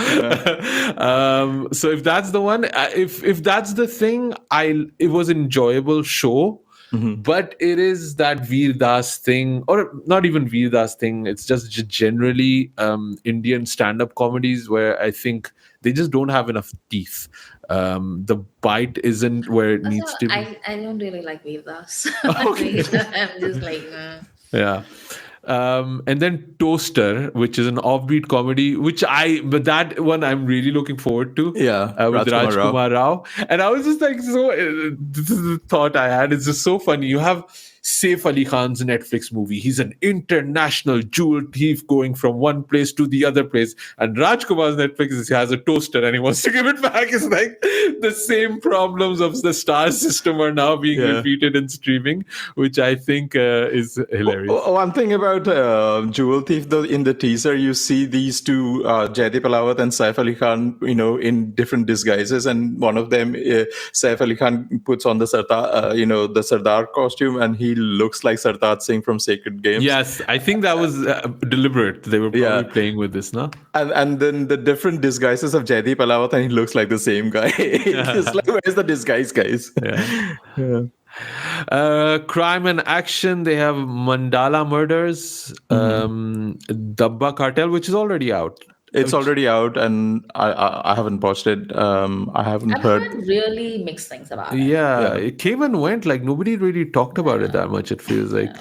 A: So if that's the one, if that's the thing, it was enjoyable show. But it is that Veer Das thing, or not even Veer Das thing. It's just generally Indian stand-up comedies where I think they just don't have enough teeth. The bite isn't where it needs to be.
F: I don't really like Veer Das.
A: Okay.
F: I'm just like,
A: Yeah. And then Toaster, which is an offbeat comedy, but that one I'm really looking forward to.
B: Yeah,
A: with Rajkumar Rao. And I was just like, this is the thought I had. It's just so funny. You have Saif Ali Khan's Netflix movie. He's an international jewel thief going from one place to the other place. And Rajkumar's Netflix has a toaster and he wants to give it back. It's like the same problems of the star system are now being repeated in streaming, which I think is hilarious.
B: One thing about Jewel Thief, though, in the teaser, you see these two, Jaideep Ahlawat and Saif Ali Khan, in different disguises. And one of them, Saif Ali Khan puts on the Sardar costume and he looks like Sartaj Singh from Sacred Games.
A: Yes, I think that was deliberate. They were probably playing with this, no?
B: And then the different disguises of Jaideep Ahlawat, and he looks like the same guy. It's like, where's the disguise, guys?
A: Crime and action, they have Mandala Murders, Dabba Cartel, which is already out.
B: It's already out, and I haven't watched it. I haven't
F: I've
B: heard
F: really mixed things about it.
A: Yeah, it came and went. Like nobody really talked about it that much. It feels like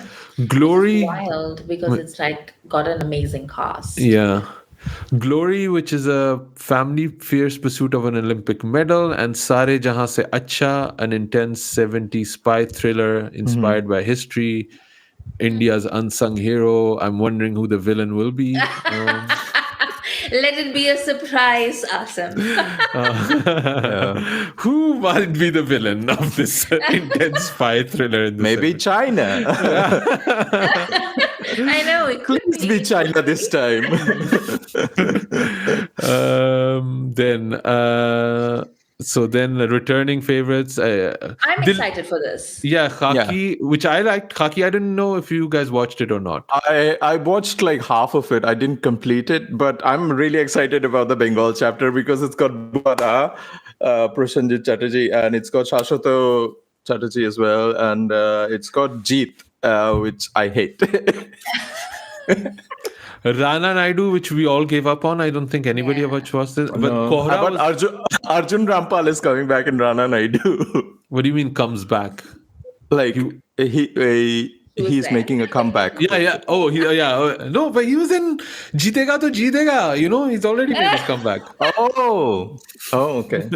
A: Glory.
F: It's wild because it's like got an amazing cast.
A: Yeah. Glory, which is a family fierce pursuit of an Olympic medal, and Sare Jahan Se Acha, an intense 70s spy thriller inspired by history. India's unsung hero. I'm wondering who the villain will be.
F: Let it be a surprise, awesome.
A: Who might be the villain of this intense spy thriller? In this
B: maybe China.
F: I know it could
B: Please be China this time.
A: Then So then returning favorites.
F: I'm excited for this.
A: Yeah, Khaki, which I liked. Khaki, I didn't know if you guys watched it or not.
B: I watched like half of it. I didn't complete it, but I'm really excited about the Bengal chapter because it's got Bubara, Prasenjit Chatterjee, and it's got Shashwato Chatterjee as well, and it's got Jeet, which I hate.
A: Rana Naidu, which we all gave up on. I don't think anybody ever watched this. But Kohra
B: But
A: was...
B: Arjun Rampal is coming back in Rana Naidu.
A: What do you mean comes back?
B: Like he's making a comeback.
A: Yeah. Oh, no, but he was in Jeetega to Jeetega. You know, he's already made his comeback.
B: Oh, okay.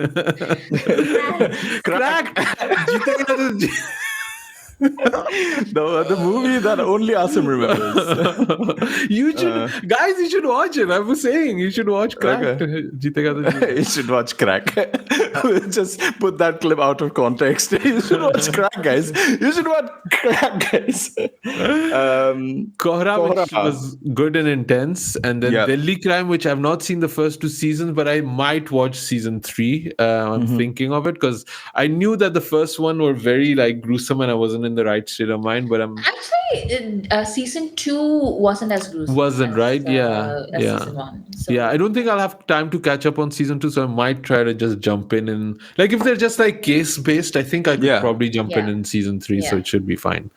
A: Cracked. Jeetega to
B: the movie that only Asim remembers.
A: You should watch it. I was saying you should watch Crack.
B: Okay.
A: Jeetega to
B: You should watch Crack. Just put that clip out of context. You should watch Crack, guys. You should watch Crack, guys.
A: Kohra, which was good and intense, and then Delhi Crime, which I've not seen the first 2 seasons, but I might watch season 3. I'm thinking of it because I knew that the first one were very like gruesome, and I wasn't in the right state of mind. But I'm
F: actually season 2 wasn't as gruesome.
A: Wasn't
F: as,
A: right?
F: as season 1. So.
A: Yeah, I don't think I'll have time to catch up on season 2, so I might try to just jump in and like if they're just like case based, I think I could probably jump in season 3, so it should be fine.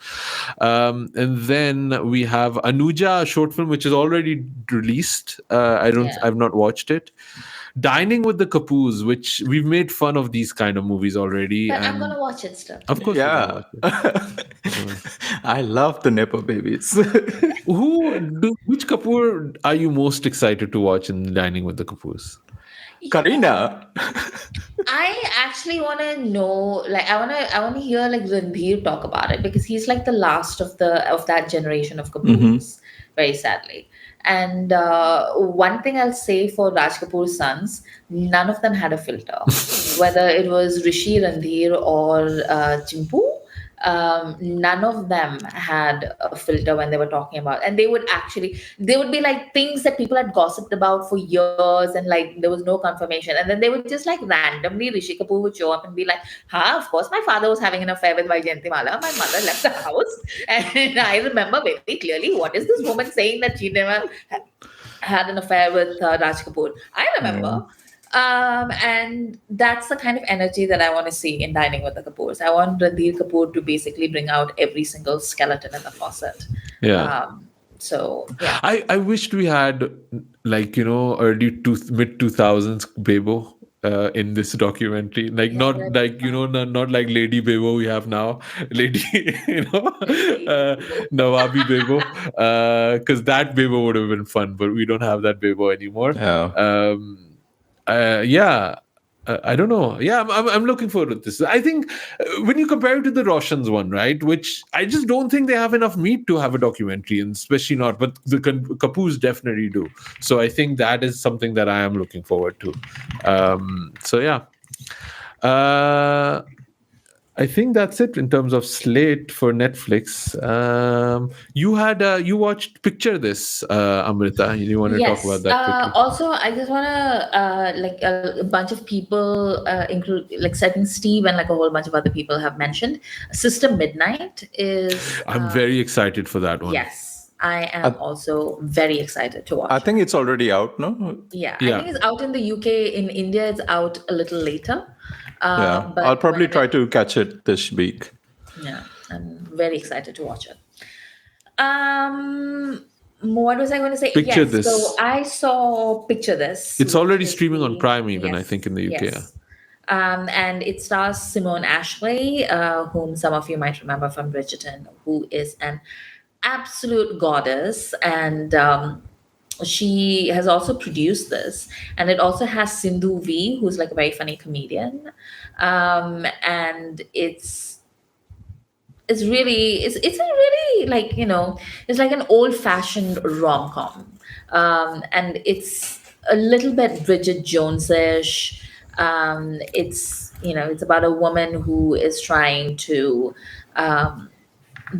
A: And then we have Anuja, a short film which is already released. I've not watched it. Dining with the Kapoors, which we've made fun of these kind of movies already.
F: But I'm gonna watch it still.
A: Of course,
B: yeah. I love the Nepo babies.
A: Which Kapoor are you most excited to watch in Dining with the Kapoors?
B: Kareena.
F: I actually want to know, like, I want to hear like Randhir talk about it because he's like the last of that generation of Kapoors, very sadly. And one thing I'll say for Raj Kapoor's sons, none of them had a filter, whether it was Rishi, Randhir, or Chimpu. None of them had a filter when they were talking about, and they would be like things that people had gossiped about for years, and like there was no confirmation, and then they would just like randomly Rishi Kapoor would show up and be like, of course my father was having an affair with Vaijayantimala, my mother left the house, and I remember very clearly, what is this woman saying that she never had an affair with Raj Kapoor? I remember. And that's the kind of energy that I want to see in Dining with the Kapoors. I want Randhir Kapoor to basically bring out every single skeleton in the closet.
A: I wished we had like early mid 2000s Bebo in this documentary, like not like not like Lady Bebo we have now, Lady Nawabi Bebo, because that Bebo would have been fun, but we don't have that Bebo anymore. I don't know. Yeah, I'm looking forward to this. I think when you compare it to the Roshans one, right, which I just don't think they have enough meat to have a documentary, and especially not, but the Kapoors definitely do. So I think that is something that I am looking forward to. I think that's it in terms of slate for Netflix. You watched Picture This, Amrita. You want to talk about that quickly?
F: Also, I just want to like a bunch of people include like I think Steve and like a whole bunch of other people have mentioned Sister Midnight is.
A: I'm very excited for that one.
F: Yes. I am also very excited to watch.
B: I think it's already out, no?
F: Yeah, I think it's out in the UK. In India, it's out a little later.
B: But I'll probably try to catch it this week.
F: Yeah, I'm very excited to watch it. What was I going to say?
A: Picture This.
F: So I saw Picture This.
A: It's already streaming on Prime even, I think, in the UK.
F: Yes. And it stars Simone Ashley, whom some of you might remember from Bridgerton, who is an absolute goddess. And she has also produced this, and it also has Sindhu V, who's like a very funny comedian, and it's a really like it's like an old-fashioned rom-com, and it's a little bit Bridget Jones-ish. It's about a woman who is trying to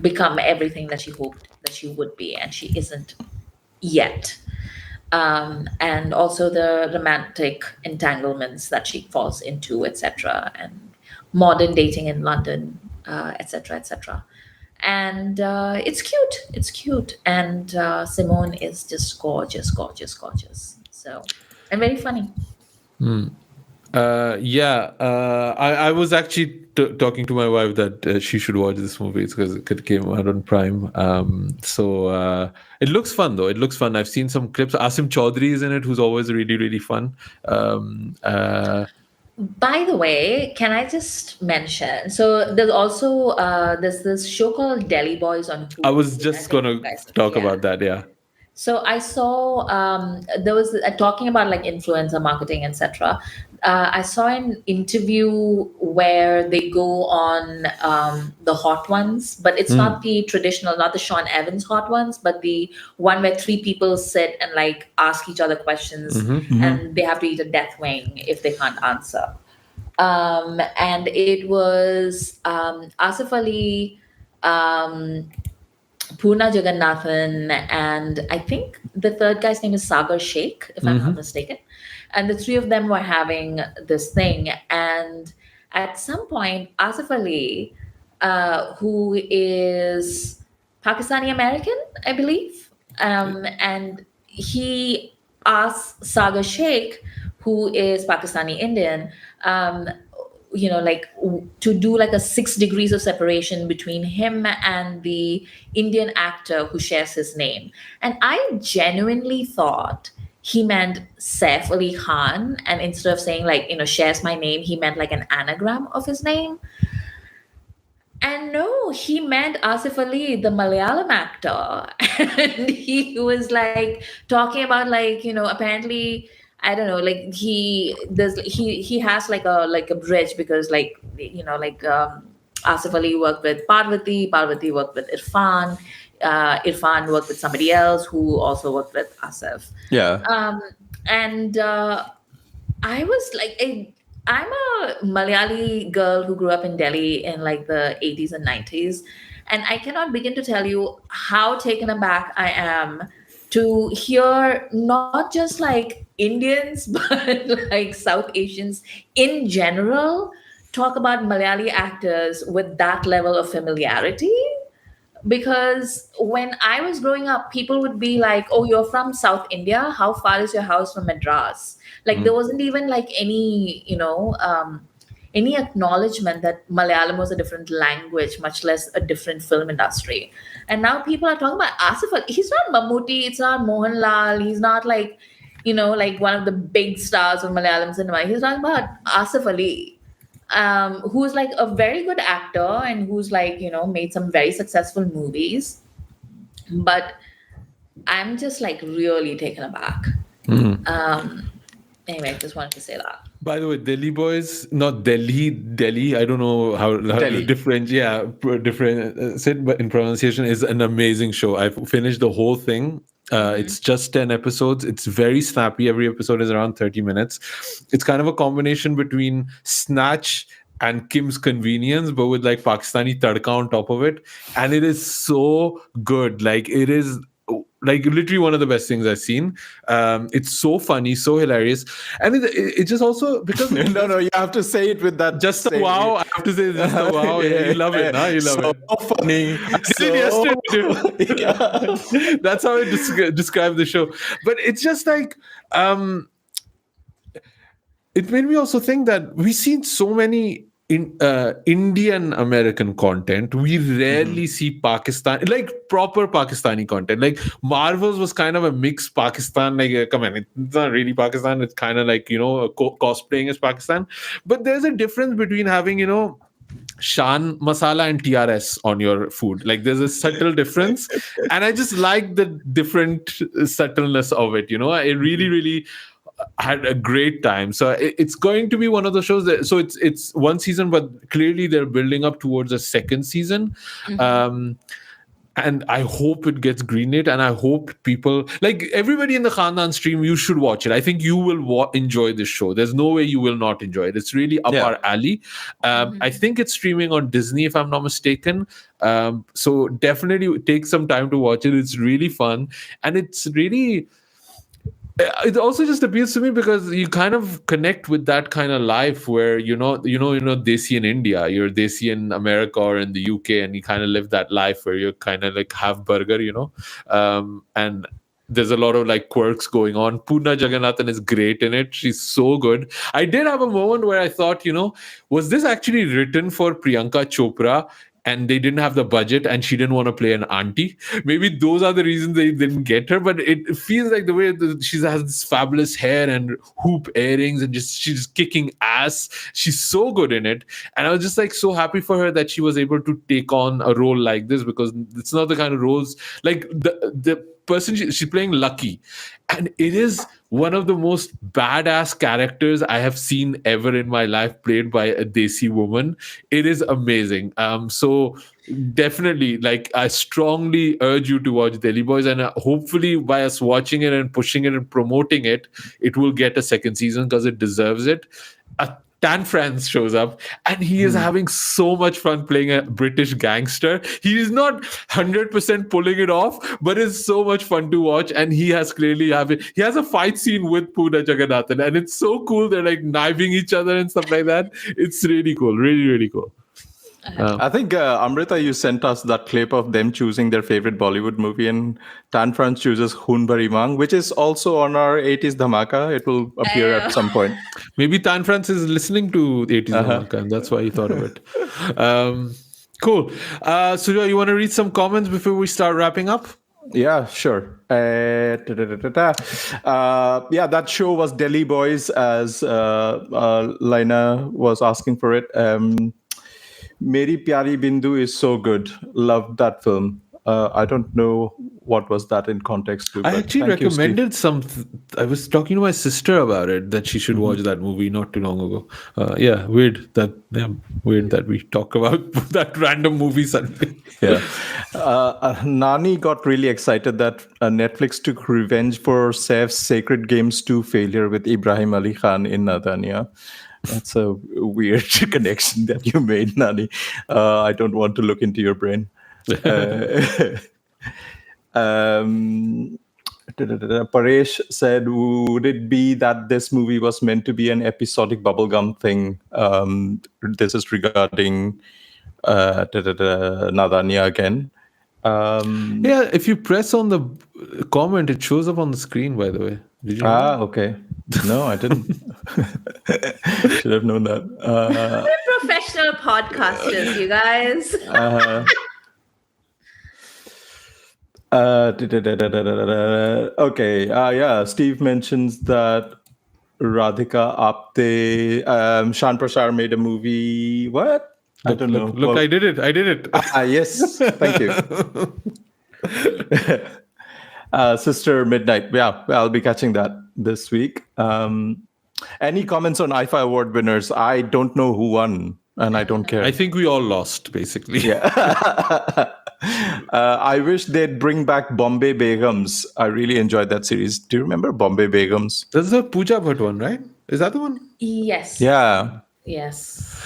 F: become everything that she hoped that she would be, and she isn't yet. and also the romantic entanglements that she falls into, etc., and modern dating in London, etc., etc. And it's cute. It's cute, and Simone is just gorgeous, gorgeous, gorgeous. So, and very funny.
A: I was actually talking to my wife that she should watch this movie because it came out on Prime. It looks fun though. It looks fun. I've seen some clips. Asim Chaudhry is in it, who's always really, really fun.
F: By the way, can I just mention? So there's also there's this show called Delhi Boys on Hulu.
A: I was
F: I
A: just
F: think you
A: gonna
F: guys-
A: talk
F: yeah.
A: about that. Yeah.
F: So I saw there was talking about like influencer marketing, etc. I saw an interview where they go on the hot ones, but it's not the traditional, not the Sean Evans hot ones, but the one where three people sit and like ask each other questions, and they have to eat a death wing if they can't answer. And it was Asif Ali, Purna Jagannathan, and I think the third guy's name is Sagar Sheikh, if I'm not mistaken. And the three of them were having this thing. And at some point, Asif Ali, who is Pakistani American, I believe, and he asked Sagar Sheikh, who is Pakistani Indian, to do like a 6 degrees of separation between him and the Indian actor who shares his name. And I genuinely thought he meant Saif Ali Khan, and instead of saying like, shares my name, he meant like an anagram of his name. And no, he meant Asif Ali, the Malayalam actor. And he was like talking about like, apparently, I don't know, like he has like a bridge because Asif Ali worked with Parvati worked with Irfan, Irfan worked with somebody else who also worked with Asif.
B: Yeah.
F: And I was like, I'm a Malayali girl who grew up in Delhi in like the 80s and 90s. And I cannot begin to tell you how taken aback I am to hear not just like Indians, but like South Asians in general talk about Malayali actors with that level of familiarity. Because when I was growing up, people would be like, "Oh, you're from South India. How far is your house from Madras?" Like there wasn't even like any acknowledgement that Malayalam was a different language, much less a different film industry. And now people are talking about Asif Ali. He's not Mammootty. It's not Mohanlal. He's not like like one of the big stars of Malayalam cinema. He's talking about Asif Ali, who's like a very good actor and who's like made some very successful movies. But I'm just like really taken aback. Anyway, just wanted to say that.
A: By the way, Delhi Boys, not Delhi. I don't know how
B: Delhi.
A: different said, but in pronunciation is an amazing show. I've finished the whole thing. It's just 10 episodes. It's very snappy. Every episode is around 30 minutes. It's kind of a combination between Snatch and Kim's Convenience, but with like Pakistani tadka on top of it. And it is so good. Like it is like literally one of the best things I've seen. It's so funny, so hilarious. And it just also because
B: No, you have to say it with that.
A: just a wow. I have to say just a wow. You love it, huh? You love
B: so
A: it.
B: Funny.
A: Did yesterday.
B: Yeah.
A: That's how I describe the show. But it's just like it made me also think that we've seen so many Indian American content. We rarely see Pakistan, like proper Pakistani content. Like Marvels was kind of a mixed Pakistan. Like, come on, it's not really Pakistan. It's kind of like cosplaying as Pakistan. But there's a difference between having Shan masala and TRS on your food. Like there's a subtle difference, and I just like the different subtleness of it. I really, really had a great time. So it's going to be one of the shows that. So it's one season, but clearly they're building up towards a second season. And I hope it gets greenlit, and I hope people like everybody in the Khandaan stream. You should watch it. I think you will enjoy this show. There's no way you will not enjoy it. It's really up our alley. I think it's streaming on Disney, if I'm not mistaken. So definitely take some time to watch it. It's really fun, and it's really it also just appeals to me because you kind of connect with that kind of life where you're Desi in India, you're Desi in America or in the UK, and you kind of live that life where you're kind of like half burger, and there's a lot of like quirks going on. Poorna Jagannathan is great in it. She's so good. I did have a moment where I thought, was this actually written for Priyanka Chopra? And they didn't have the budget, and she didn't want to play an auntie. Maybe those are the reasons they didn't get her. But it feels like the way she has this fabulous hair and hoop earrings, and she's kicking ass. She's so good in it, and I was just like so happy for her that she was able to take on a role like this, because it's not the kind of roles like the person she's playing Lucky, and it is one of the most badass characters I have seen ever in my life, played by a Desi woman. It is amazing. So definitely, like, I strongly urge you to watch Delhi Boys, and hopefully by us watching it and pushing it and promoting it, it will get a second season because it deserves it. Tan France shows up, and he is having so much fun playing a British gangster. He is not 100% pulling it off, but it's so much fun to watch. And he has he has a fight scene with Poorna Jagannathan, and it's so cool. They're like knifing each other and stuff like that. It's really cool, really, really cool.
B: I think Amrita, you sent us that clip of them choosing their favorite Bollywood movie, and Tan France chooses Hoon Bari Mang, which is also on our 80s Dhamaka. It will appear at some point.
A: Maybe Tan France is listening to 80s Dhamaka, and that's why he thought of it. Cool. Surya, you want to read some comments before we start wrapping up?
B: Yeah, sure. Yeah, that show was Delhi Boys, as Laina was asking for it. Meri Pyari Bindu is so good. Loved that film. I don't know what was that in context to.
A: I actually recommended I was talking to my sister about it, that she should watch that movie not too long ago. Weird that we talk about that random movie suddenly.
B: Yeah. Nani got really excited that Netflix took revenge for Saif's Sacred Games 2 failure with Ibrahim Ali Khan in Nadania. That's a weird connection that you made, Nani. I don't want to look into your brain. Paresh said, would it be that this movie was meant to be an episodic bubblegum thing? This is regarding Nadania again.
A: If you press on the comment, it shows up on the screen, by the way. Did you know?
B: Okay. No, I didn't. Should have known that.
F: We're professional podcasters, you guys.
B: Okay. Steve mentions that Radhika Apte, Shan Prashar made a movie. What? I don't know.
A: Look, I did it.
B: Yes. Thank you. Sister Midnight. Yeah, I'll be catching that this week. Any comments on IFA award winners? I don't know who won, and I don't care.
A: I think we all lost, basically.
B: Yeah. I wish they'd bring back Bombay Begums. I really enjoyed that series. Do you remember Bombay Begums?
A: That's the Pooja Bhatt one, right? Is that the one?
F: Yes.
B: Yeah.
F: Yes.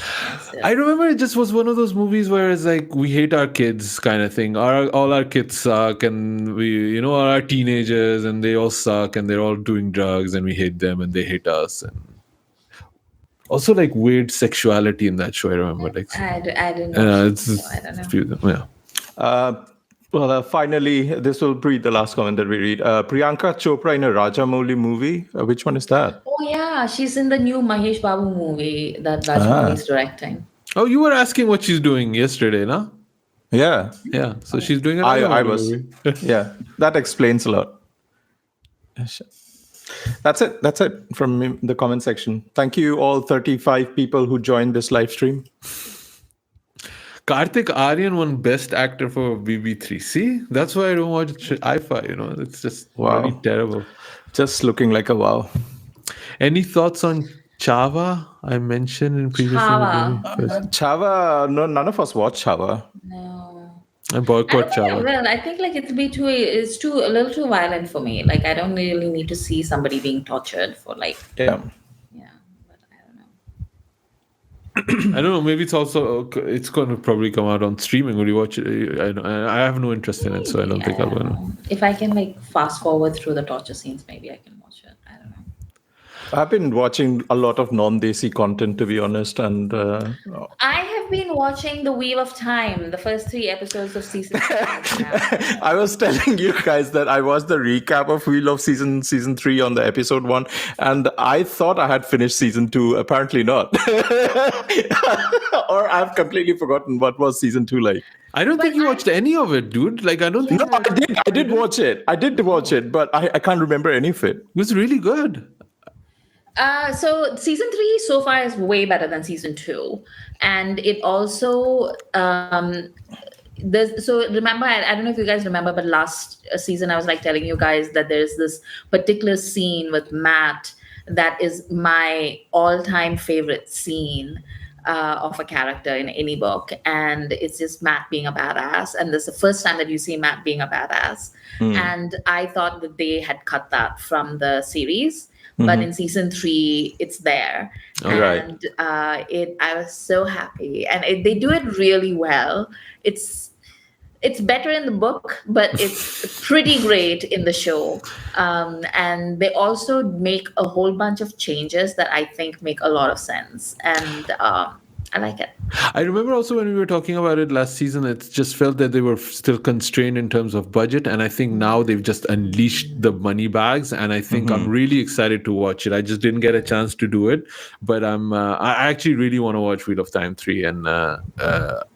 A: I remember it just was one of those movies where it's like, we hate our kids kind of thing. All our kids suck, and we, all our teenagers, and they all suck, and they're all doing drugs, and we hate them, and they hate us. And also, like, weird sexuality in that show. I remember, like,
F: I didn't know.
A: I don't know.
B: Yeah. Finally, this will be the last comment that we read. Priyanka Chopra in a Rajamouli movie. Which one is that?
F: Oh, yeah. She's in the new Mahesh Babu movie that Rajamouli is directing.
A: Oh, you were asking what she's doing yesterday, no?
B: Yeah.
A: Yeah. So she's doing a
B: movie. Yeah. That explains a lot. That's it from the comment section. Thank you all 35 people who joined this live stream.
A: Karthik Aryan won Best Actor for BB3. See? That's why I don't watch IFA, It's just very terrible.
B: Just looking like a wow.
A: Any thoughts on Chava? I mentioned in previous
B: Chava, no, none of us watched Chava.
F: No.
A: I boycott Chava.
F: Well, I think like it's a little too violent for me. Like, I don't really need to see somebody being tortured for like.
B: Yeah.
F: Yeah, but I don't know.
A: I don't know. Maybe it's going to probably come out on streaming. Will you watch it? I have no interest in it, so I don't think I'm going to.
F: If I can like fast forward through the torture scenes, maybe I can watch it. I don't know.
B: I've been watching a lot of non-desi content, to be honest, and
F: I have been watching The Wheel of Time, the first 3 episodes of season 3 now.
B: I was telling you guys that I watched the recap of Wheel of season 3 on the episode 1, and I thought I had finished season 2. Apparently not. Or I've completely forgotten what was season 2 like.
A: I don't think you watched any of it, dude. Like, I don't think.
B: No, I did watch it. I did watch it, but I can't remember any of it.
A: It was really good.
F: So season 3 so far is way better than season 2, and it also so remember, I don't know if you guys remember, but last season I was like telling you guys that there's this particular scene with Matt that is my all-time favorite scene of a character in any book, and it's just Matt being a badass, and this is the first time that you see Matt being a badass. And I thought that they had cut that from the series. But in season 3, it's there, and I was so happy, and they do it really well. It's better in the book, but it's pretty great in the show. And they also make a whole bunch of changes that I think make a lot of sense, and I like it.
A: I remember also when we were talking about it last season, it just felt that they were still constrained in terms of budget. And I think now they've just unleashed the money bags. And I think I'm really excited to watch it. I just didn't get a chance to do it. But I actually really want to watch Wheel of Time 3. And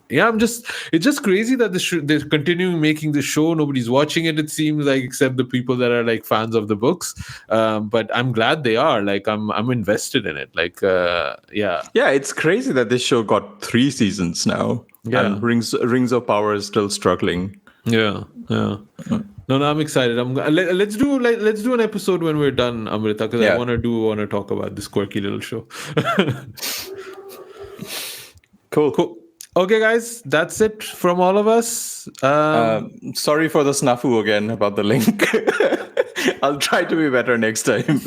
A: yeah, it's just crazy that they're continuing making the show. Nobody's watching it, it seems like, except the people that are like fans of the books. But I'm glad they are. Like, I'm invested in it. Like, yeah.
B: Yeah, it's crazy that this show got 3 seasons now.
A: Yeah.
B: And Rings of Power is still struggling.
A: Yeah. No, I'm excited. Let's do an episode when we're done, Amrita, because I want to talk about this quirky little show. Cool. Okay, guys, that's it from all of us.
B: Sorry for the snafu again about the link. I'll try to be better next time.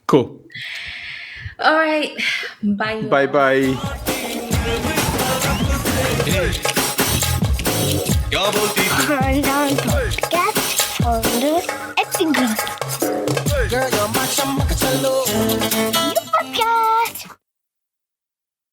A: Cool.
F: All right. Bye.
B: Bye.
G: Khandaan Podcast, founders at England.